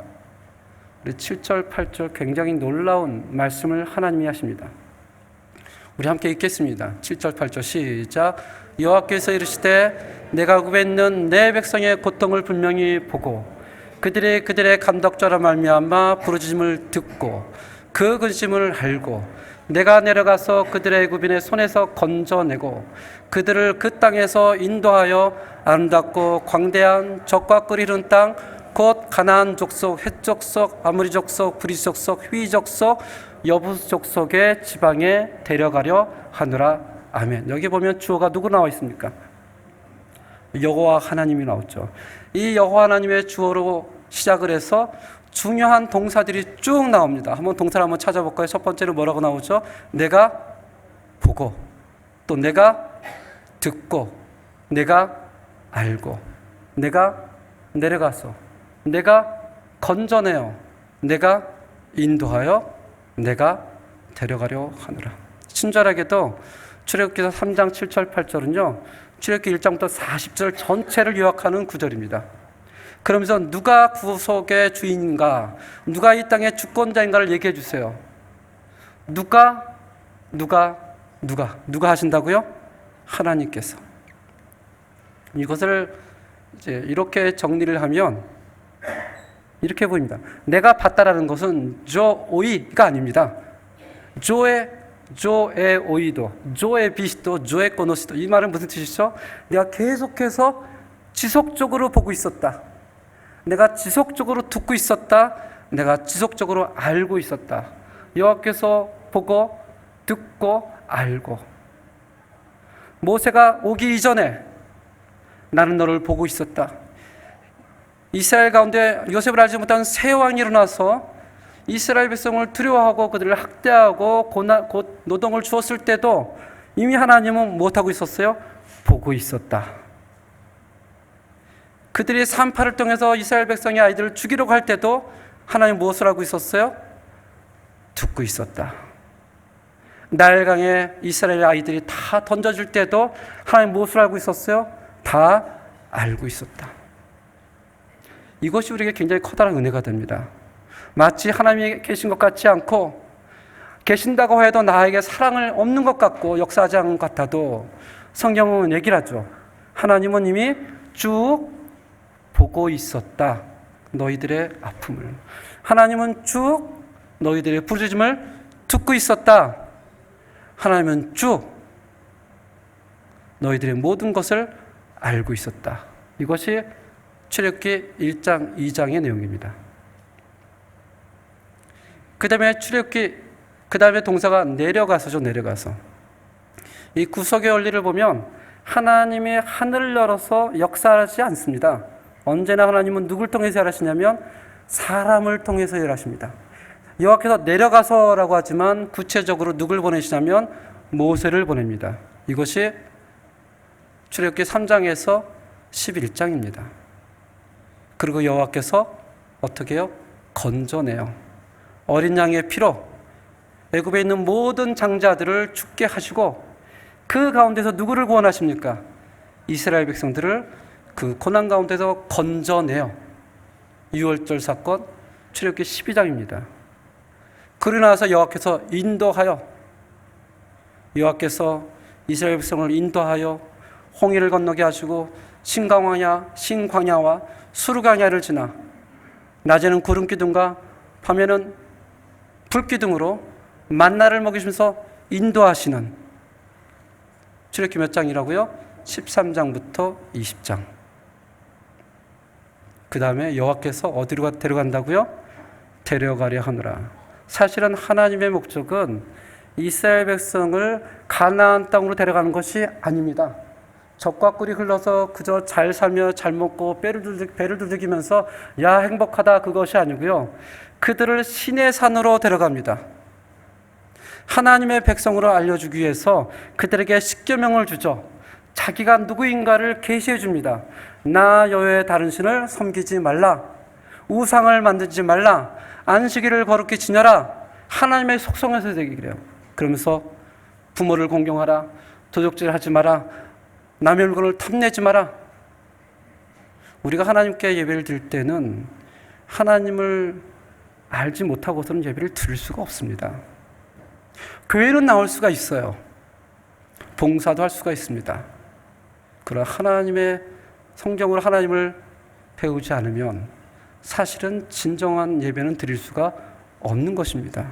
우리 7절, 8절 굉장히 놀라운 말씀을 하나님이 하십니다. 우리 함께 읽겠습니다. 7절, 8절 시작. 여호와께서 이르시되 내가 구했는 내 백성의 고통을 분명히 보고 그들의 감독자로 말미암아 부르짖음을 듣고 그 근심을 알고 내가 내려가서 그들의 애굽인의 손에서 건져내고 그들을 그 땅에서 인도하여 아름답고 광대한 젖과 꿀 흐르는 땅 곧 가나안 족속, 헷 족속, 아모리 족속, 브리스 족속, 휘 족속, 여부스 족속의 지방에 데려가려 하노라. 아멘. 여기 보면 주어가 누구 나와 있습니까? 여호와 하나님이 나오죠. 이 여호와 하나님의 주어로 시작을 해서 중요한 동사들이 쭉 나옵니다. 한번 동사를 한번 찾아볼까요? 첫 번째로 뭐라고 나오죠? 내가 보고, 또 내가 듣고, 내가 알고, 내가 내려가서, 내가 건져내어, 내가 인도하여, 내가 데려가려 하노라. 친절하게도 출애굽기서 3장 7절 8절은요. 출애굽기 1장부터 40절 전체를 요약하는 구절입니다. 그러면서 누가 구속의 주인인가, 누가 이 땅의 주권자인가를 얘기해 주세요. 누가 하신다고요? 하나님께서. 이것을 이제 이렇게 정리를 하면 이렇게 보입니다. 내가 봤다라는 것은 조오이가 아닙니다. 조의 오이도, 조의 비시도, 조의 코노시도. 이 말은 무슨 뜻이죠? 내가 계속해서 지속적으로 보고 있었다. 내가 지속적으로 듣고 있었다. 내가 지속적으로 알고 있었다. 여호와께서 보고 듣고 알고. 모세가 오기 이전에 나는 너를 보고 있었다. 이스라엘 가운데 요셉을 알지 못한 새 왕이 일어나서 이스라엘 백성을 두려워하고 그들을 학대하고 곧 노동을 주었을 때도 이미 하나님은 무엇하고 있었어요? 보고 있었다. 그들이 산파를 통해서 이스라엘 백성의 아이들을 죽이려고 할 때도 하나님 무엇을 하고 있었어요? 듣고 있었다. 나일강에 이스라엘 아이들이 다 던져질 때도 하나님 무엇을 알고 있었어요? 다 알고 있었다. 이것이 우리에게 굉장히 커다란 은혜가 됩니다. 마치 하나님이 계신 것 같지 않고 계신다고 해도 나에게 사랑을 없는 것 같고 역사하지 않은 것 같아도 성경은 얘기를 하죠. 하나님은 이미 쭉 보고 있었다. 너희들의 아픔을. 하나님은 쭉 너희들의 부르짖음을 듣고 있었다. 하나님은 쭉 너희들의 모든 것을 알고 있었다. 이것이 출애굽기 1장, 2장의 내용입니다. 그 다음에 동사가 내려가서죠. 내려가서. 이 구속의 원리를 보면 하나님이 하늘을 열어서 역사하지 않습니다. 언제나 하나님은 누굴 통해서 일하시냐면 사람을 통해서 일하십니다. 여호와께서 내려가서라고 하지만 구체적으로 누굴 보내시냐면 모세를 보냅니다. 이것이 출애굽기 3장에서 11장입니다. 그리고 여호와께서 어떻게 해요? 건져내요. 어린 양의 피로 애굽에 있는 모든 장자들을 죽게 하시고 그 가운데서 누구를 구원하십니까? 이스라엘 백성들을 그 고난 가운데서 건져내요. 유월절 사건 출애굽기 12장입니다. 그러고 나서 여호와께서 이스라엘 백성을 인도하여 홍해를 건너게 하시고 신광야와 수르광야를 지나 낮에는 구름 기둥과 밤에는 불 기둥으로 만나를 먹이시면서 인도하시는 출애굽기 몇 장이라고요? 13장부터 20장. 그 다음에 여호와께서 어디로 데려간다고요? 데려가려 하노라. 사실은 하나님의 목적은 이스라엘 백성을 가나안 땅으로 데려가는 것이 아닙니다. 젖과 꿀이 흘러서 그저 잘 살며 잘 먹고 배를 두들기면서 야 행복하다 그것이 아니고요. 그들을 신의 산으로 데려갑니다. 하나님의 백성으로 알려주기 위해서 그들에게 십계명을 주죠. 자기가 누구인가를 계시해 줍니다. 나 여호와의 다른 신을 섬기지 말라. 우상을 만들지 말라. 안식일을 거룩히 지녀라. 하나님의 속성에서 되기를 해요. 그러면서 부모를 공경하라. 도적질하지 마라. 남의 물건을 탐내지 마라. 우리가 하나님께 예배를 드릴 때는 하나님을 알지 못하고서는 예배를 드릴 수가 없습니다. 교회는 나올 수가 있어요. 봉사도 할 수가 있습니다. 그러나 하나님의 성경으로 하나님을 배우지 않으면 사실은 진정한 예배는 드릴 수가 없는 것입니다.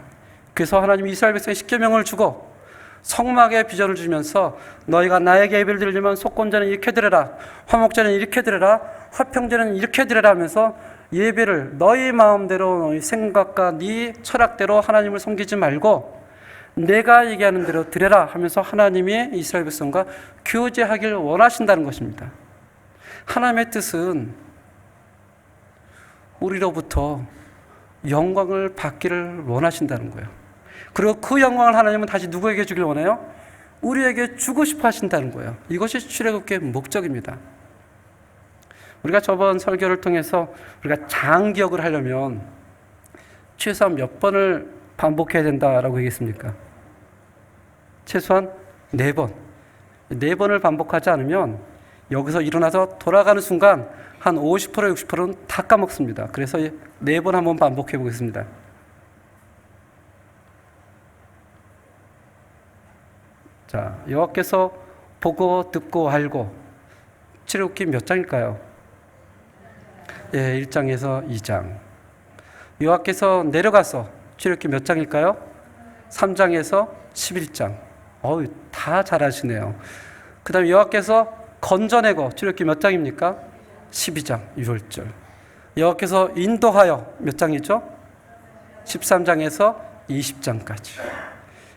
그래서 하나님이 이스라엘 백성에 십계명을 주고 성막의 비전을 주면서 너희가 나에게 예배를 드리려면 속건제는 이렇게 드려라, 화목제는 이렇게 드려라, 화평제는 이렇게 드려라 하면서 예배를 너희 마음대로 너희 생각과 네 철학대로 하나님을 섬기지 말고 내가 얘기하는 대로 드려라 하면서 하나님이 이스라엘 백성과 교제하기를 원하신다는 것입니다. 하나님의 뜻은 우리로부터 영광을 받기를 원하신다는 거예요. 그리고 그 영광을 하나님은 다시 누구에게 주길 원해요? 우리에게 주고 싶어 하신다는 거예요. 이것이 출애굽기의 목적입니다. 우리가 저번 설교를 통해서 우리가 장기억을 하려면 최소한 몇 번을 반복해야 된다라고 얘기했습니까? 최소한 4번. 4번을 반복하지 않으면 여기서 일어나서 돌아가는 순간 한 50%, 60%는 다 까먹습니다. 그래서 4번 한번 반복해 보겠습니다. 자, 여호와께서 보고 듣고 알고. 출애굽기 몇 장일까요? 1장에서 2장. 여호와께서 내려가서 출애굽기 몇 장일까요? 3장에서 11장. 다 잘하시네요. 그 다음에 여호와께서 건져내고 출애굽기 몇 장입니까? 12장, 6월절. 여호와께서 인도하여 몇 장이죠? 13장에서 20장까지.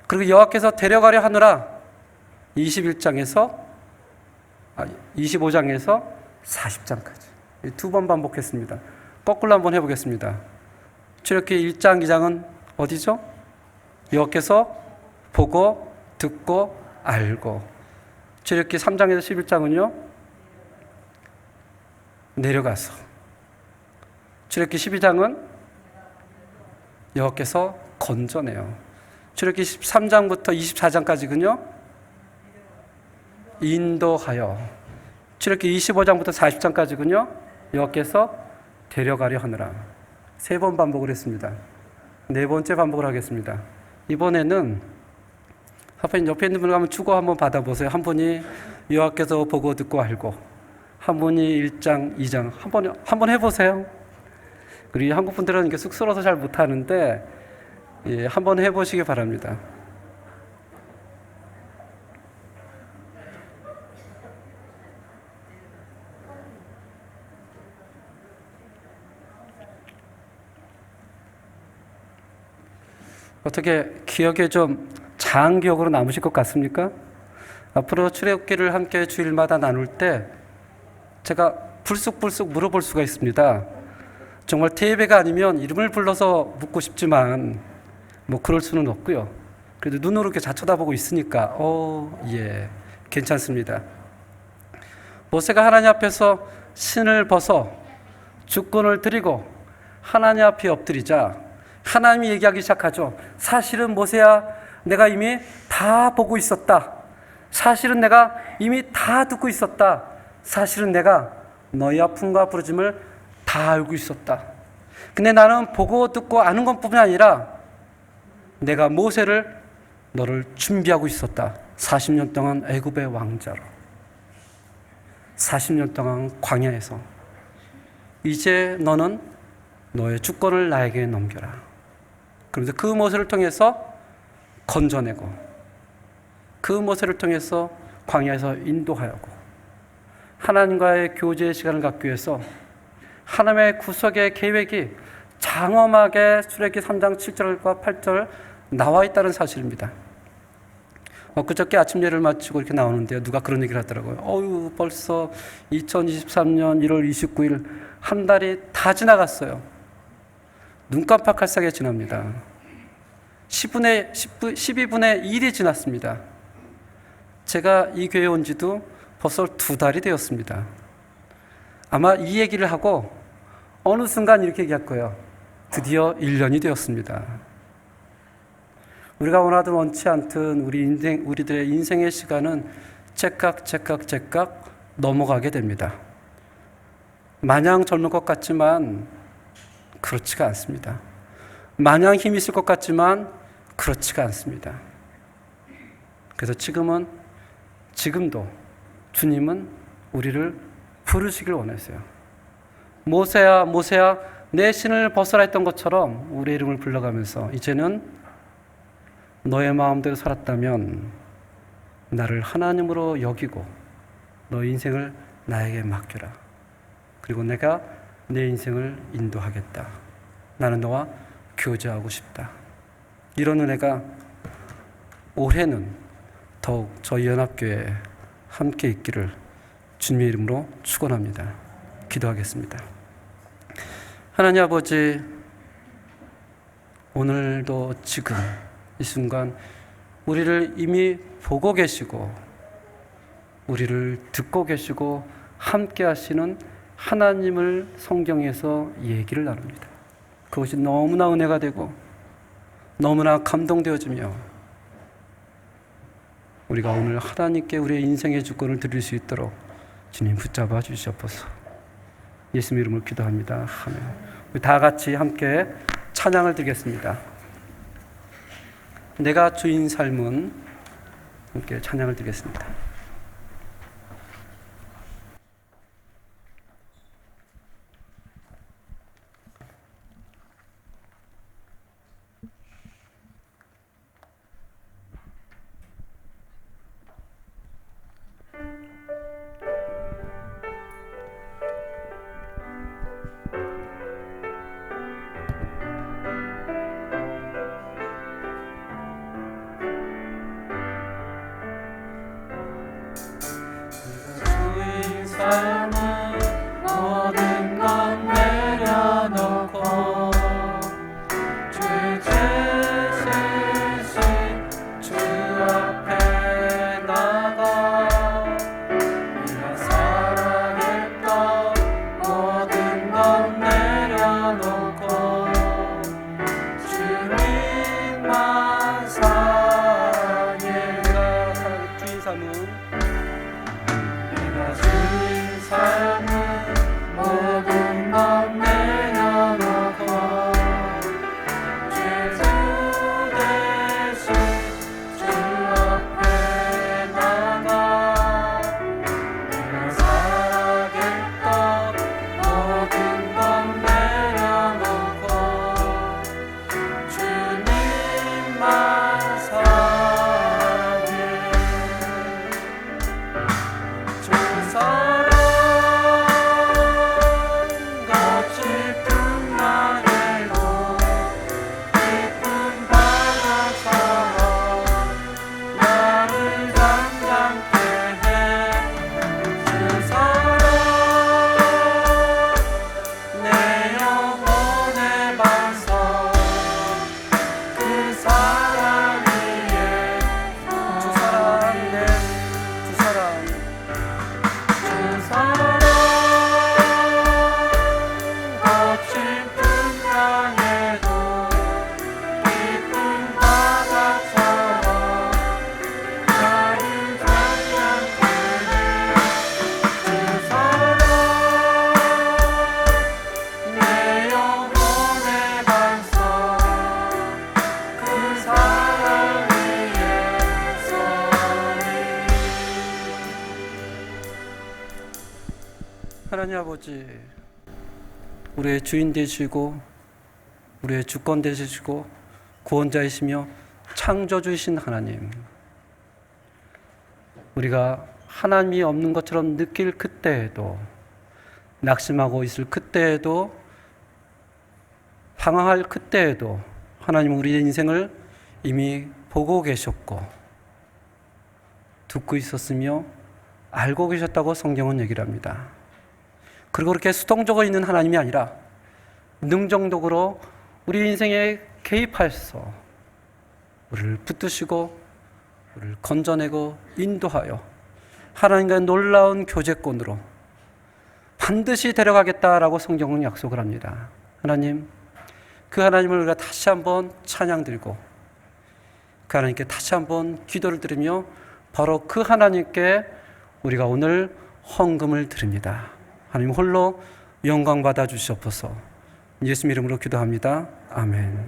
그리고 여호와께서 데려가려 하노라 25장에서 40장까지. 2번 반복했습니다. 거꾸로 한번 해보겠습니다. 출애굽기 1장, 2장은 어디죠? 여호와께서 보고 듣고 알고. 출애굽기 3장에서 11장은요? 내려가서 출애굽기 12장은 여호와께서 건져내요. 출애굽기 13장부터 24장까지는요 인도하여, 출애굽기 25장부터 40장까지는요 여호와께서 데려가려 하느라. 3번 반복을 했습니다. 4번째 반복을 하겠습니다. 이번에는 옆에 있는 분 한번 주고 한번 받아보세요. 한 분이 여호와께서 보고 듣고 알고, 한 분이 1장, 2장 한번 해보세요. 우리 한국 분들은 이렇게 쑥스러워서 잘 못하는데 한번 해보시기 바랍니다. 어떻게 기억에 좀 장기억으로 남으실 것 같습니까? 앞으로 출애굽기를 함께 주일마다 나눌 때 제가 불쑥불쑥 물어볼 수가 있습니다. 정말 대예배가 아니면 이름을 불러서 묻고 싶지만 뭐 그럴 수는 없고요. 그래도 눈으로 이렇게 잘 쳐다보고 있으니까 예, 괜찮습니다. 모세가 하나님 앞에서 신을 벗어 주권을 드리고 하나님 앞에 엎드리자 하나님이 얘기하기 시작하죠. 사실은 모세야, 내가 이미 다 보고 있었다. 사실은 내가 이미 다 듣고 있었다. 사실은 내가 너희 아픔과 부르짐을 다 알고 있었다. 근데 나는 보고 듣고 아는 것뿐만 아니라 내가 모세를 너를 준비하고 있었다. 40년 동안 애굽의 왕자로, 40년 동안 광야에서. 이제 너는 너의 주권을 나에게 넘겨라. 그런데 그 모세를 통해서 건져내고, 그 모세를 통해서 광야에서 인도하고, 하나님과의 교제의 시간을 갖기 위해서 하나님의 구속의 계획이 장엄하게 출애굽기 3장 7절과 8절 나와 있다는 사실입니다. 그저께 아침 예를 마치고 이렇게 나오는데요, 누가 그런 얘기를 하더라고요. 벌써 2023년 1월 29일 한 달이 다 지나갔어요. 눈 깜빡할 사이에 지납니다. 12분의 1이 지났습니다. 제가 이 교회에 온 지도 벌써 2달이 되었습니다. 아마 이 얘기를 하고 어느 순간 이렇게 얘기할 거예요. 드디어 1년이 되었습니다. 우리가 원하든 원치 않든 우리들의 인생의 시간은 제깍 넘어가게 됩니다. 마냥 젊은 것 같지만 그렇지가 않습니다. 마냥 힘이 있을 것 같지만 그렇지가 않습니다. 그래서 지금도 주님은 우리를 부르시길 원하세요. 모세야, 모세야, 내 신을 벗어라 했던 것처럼 우리 이름을 불러가면서 이제는 너의 마음대로 살았다면 나를 하나님으로 여기고 너의 인생을 나에게 맡겨라. 그리고 내가 내 인생을 인도하겠다. 나는 너와 교제하고 싶다. 이런 은혜가 올해는 더욱 저희 연합교회에 함께 있기를 주님의 이름으로 축원합니다. 기도하겠습니다. 하나님 아버지, 오늘도 지금 이 순간 우리를 이미 보고 계시고 우리를 듣고 계시고 함께 하시는 하나님을 성경에서 얘기를 나눕니다. 그것이 너무나 은혜가 되고 너무나 감동되어지며 우리가 오늘 하나님께 우리의 인생의 주권을 드릴 수 있도록 주님 붙잡아 주시옵소서. 예수님 이름으로 기도합니다. 아멘. 우리 다 같이 함께 찬양을 드리겠습니다. 내가 주인 삶은, 함께 찬양을 드리겠습니다. 하나님 아버지, 우리의 주인 되시고 우리의 주권 되시고 구원자이시며 창조주이신 하나님, 우리가 하나님이 없는 것처럼 느낄 그때에도, 낙심하고 있을 그때에도, 방황할 그때에도 하나님은 우리의 인생을 이미 보고 계셨고 듣고 있었으며 알고 계셨다고 성경은 얘기를 합니다. 그리고 그렇게 수동적으로 있는 하나님이 아니라 능정적으로 우리 인생에 개입하셔서 우리를 붙드시고 우리를 건져내고 인도하여 하나님과의 놀라운 교제권으로 반드시 데려가겠다라고 성경은 약속을 합니다. 하나님, 그 하나님을 우리가 다시 한번 찬양드리고 그 하나님께 다시 한번 기도를 드리며 바로 그 하나님께 우리가 오늘 헌금을 드립니다. 하나님 홀로 영광 받아 주시옵소서. 예수님 이름으로 기도합니다. 아멘.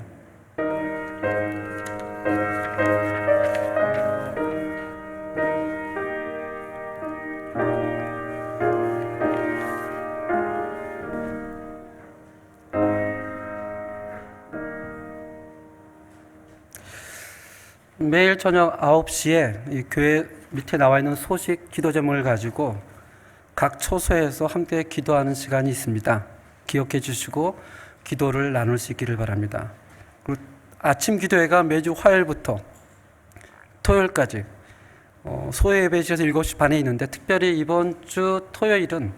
매일 저녁 9시에 이 교회 밑에 나와 있는 소식 기도 제목을 가지고 각 처소에서 함께 기도하는 시간이 있습니다. 기억해 주시고 기도를 나눌 수 있기를 바랍니다. 그리고 아침 기도회가 매주 화요일부터 토요일까지 소예배실에서 7시 반에 있는데, 특별히 이번 주 토요일은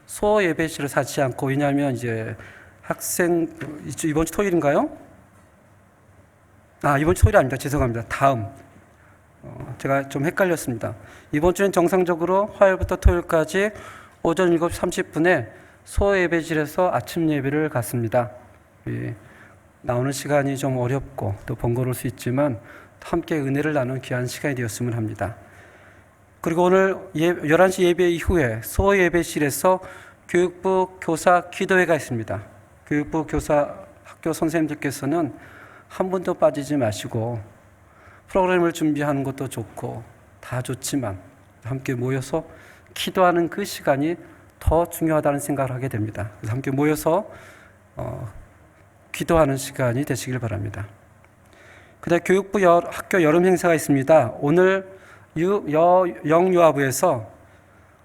소예배실을 사지 않고, 왜냐하면 이제 학생, 이번 주 토요일인가요? 이번 주 토요일 아닙니다. 죄송합니다. 다음. 제가 좀 헷갈렸습니다. 이번 주는 정상적으로 화요일부터 토요일까지 오전 7시 30분에 소예배실에서 아침 예배를 갖습니다. 나오는 시간이 좀 어렵고 또 번거로울 수 있지만 함께 은혜를 나누는 귀한 시간이 되었으면 합니다. 그리고 오늘 11시 예배 이후에 소예배실에서 교육부 교사 기도회가 있습니다. 교육부 교사 학교 선생님들께서는 한 분도 빠지지 마시고 프로그램을 준비하는 것도 좋고 다 좋지만 함께 모여서 기도하는 그 시간이 더 중요하다는 생각을 하게 됩니다. 그래서 함께 모여서 기도하는 시간이 되시길 바랍니다. 그다음 교육부 학교 여름 행사가 있습니다. 오늘 영유아부에서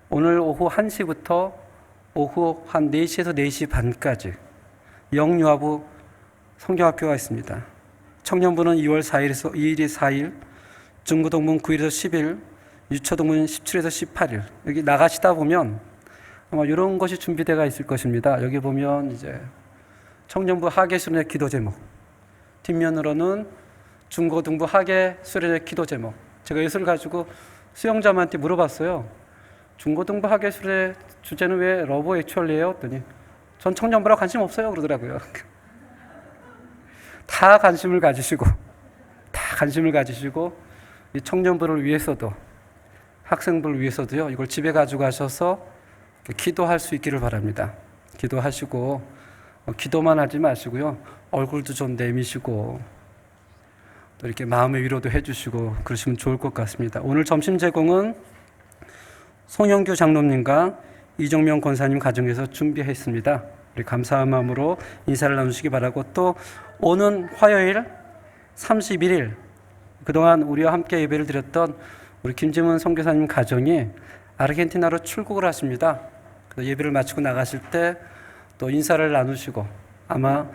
오늘 오후 1시부터 오후 한 4시에서 4시 반까지 영유아부 성경학교가 있습니다. 청년부는 2월 4일에서 2일이 4일, 중고등부는 9일에서 10일, 유초등부는 17일에서 18일. 여기 나가시다 보면 아마 이런 것이 준비되어 있을 것입니다. 여기 보면 이제 청년부 학예 수련회 기도 제목, 뒷면으로는 중고등부 학예 수련회 기도 제목. 제가 이것을 가지고 수영자한테 물어봤어요. 중고등부 학예 수련회 주제는 왜 러브 액츄얼리예요? 했더니 전 청년부라 관심 없어요 그러더라고요. 다 관심을 가지시고 이 청년부를 위해서도 학생부를 위해서도요, 이걸 집에 가지고 가셔서 기도할 수 있기를 바랍니다. 기도하시고 기도만 하지 마시고요, 얼굴도 좀 내미시고 또 이렇게 마음의 위로도 해주시고 그러시면 좋을 것 같습니다. 오늘 점심 제공은 송영규 장로님과 이정명 권사님 가정에서 준비했습니다. 우리 감사한 마음으로 인사를 나누시기 바라고, 또 오는 화요일 31일 그동안 우리와 함께 예배를 드렸던 우리 김지문 선교사님 가정이 아르헨티나로 출국을 하십니다. 그래서 예배를 마치고 나가실 때 또 인사를 나누시고, 아마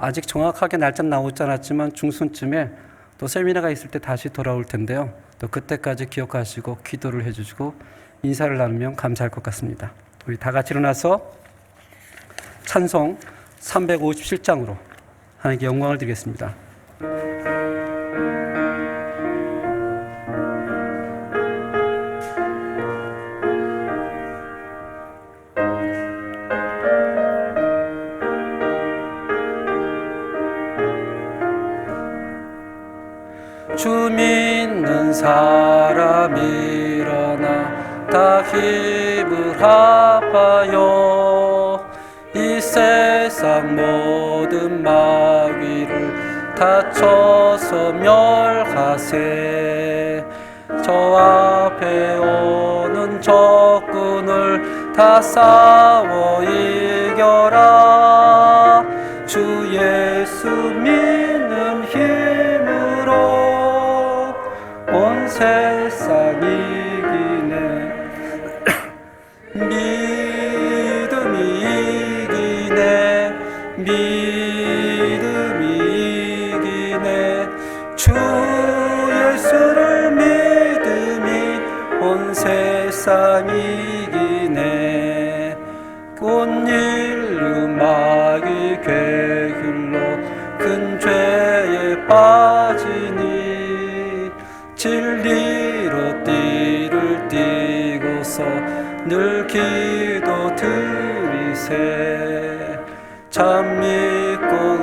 아직 정확하게 날짜는 나오지 않았지만 중순쯤에 또 세미나가 있을 때 다시 돌아올 텐데요. 또 그때까지 기억하시고 기도를 해주시고 인사를 나누면 감사할 것 같습니다. 우리 다 같이 일어나서 찬송 357장으로 하나님께 영광을 드리겠습니다. 주 믿는 사람 일어나 다 힘을 합하여 이 세상 모든 마귀를 다 쳐서 멸하세. 저 앞에 오는 적군을 다 싸워 이겨라. 주 예수 믿는 힘으로 온 세상 이기네. 믿음이 이기네. 믿음이 이기네. 주 예수를 믿음이 온 세상 이기네. 온 인류 마귀 괴길로 큰 죄에 빠지니 진리로 띠를 띠고서 늘 기도 드리세. 참 믿고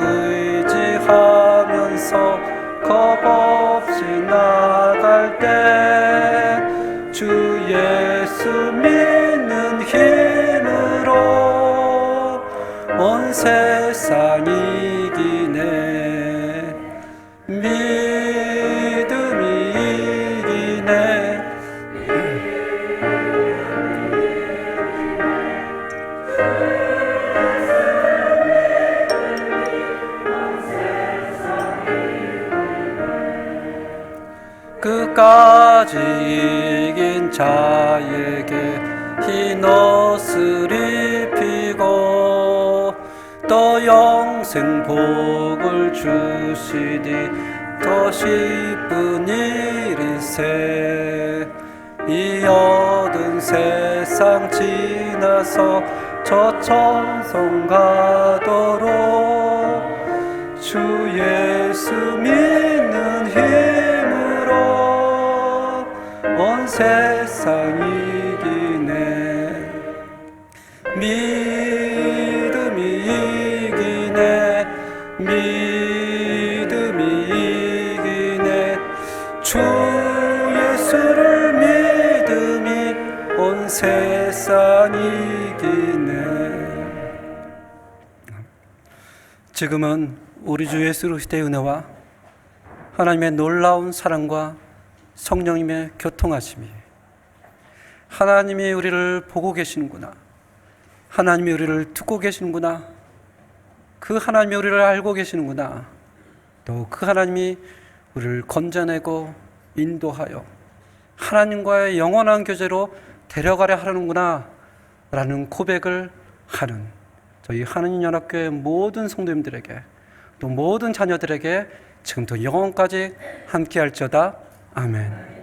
의지하면서 겁 없이 나갈 때 주 예수 믿는 힘으로 온 세상 이기네. 믿음이 이기네. 끝까지 이긴 자에게 흰 옷을 입히고 또 영생 복을 주시니 더 기쁜 일이세. 이 얻은 세상 지나서 저 천성 가도록 주 예수 믿는 힘으로 온 세상 이기네. 믿음이 이기네. 믿음이 이기네. 주 예수를 믿음이 온 세상 이기네. 지금은 우리 주 예수 그리스도의 은혜와 하나님의 놀라운 사랑과 성령님의 교통하심이, 하나님이 우리를 보고 계시는구나, 하나님이 우리를 듣고 계시는구나, 그 하나님이 우리를 알고 계시는구나, 또 그 하나님이 우리를 건져내고 인도하여 하나님과의 영원한 교제로 데려가려 하는구나 라는 고백을 하는 저희 하나님 연합교회 모든 성도님들에게, 또 모든 자녀들에게 지금부터 영원까지 함께할지어다. 아멘.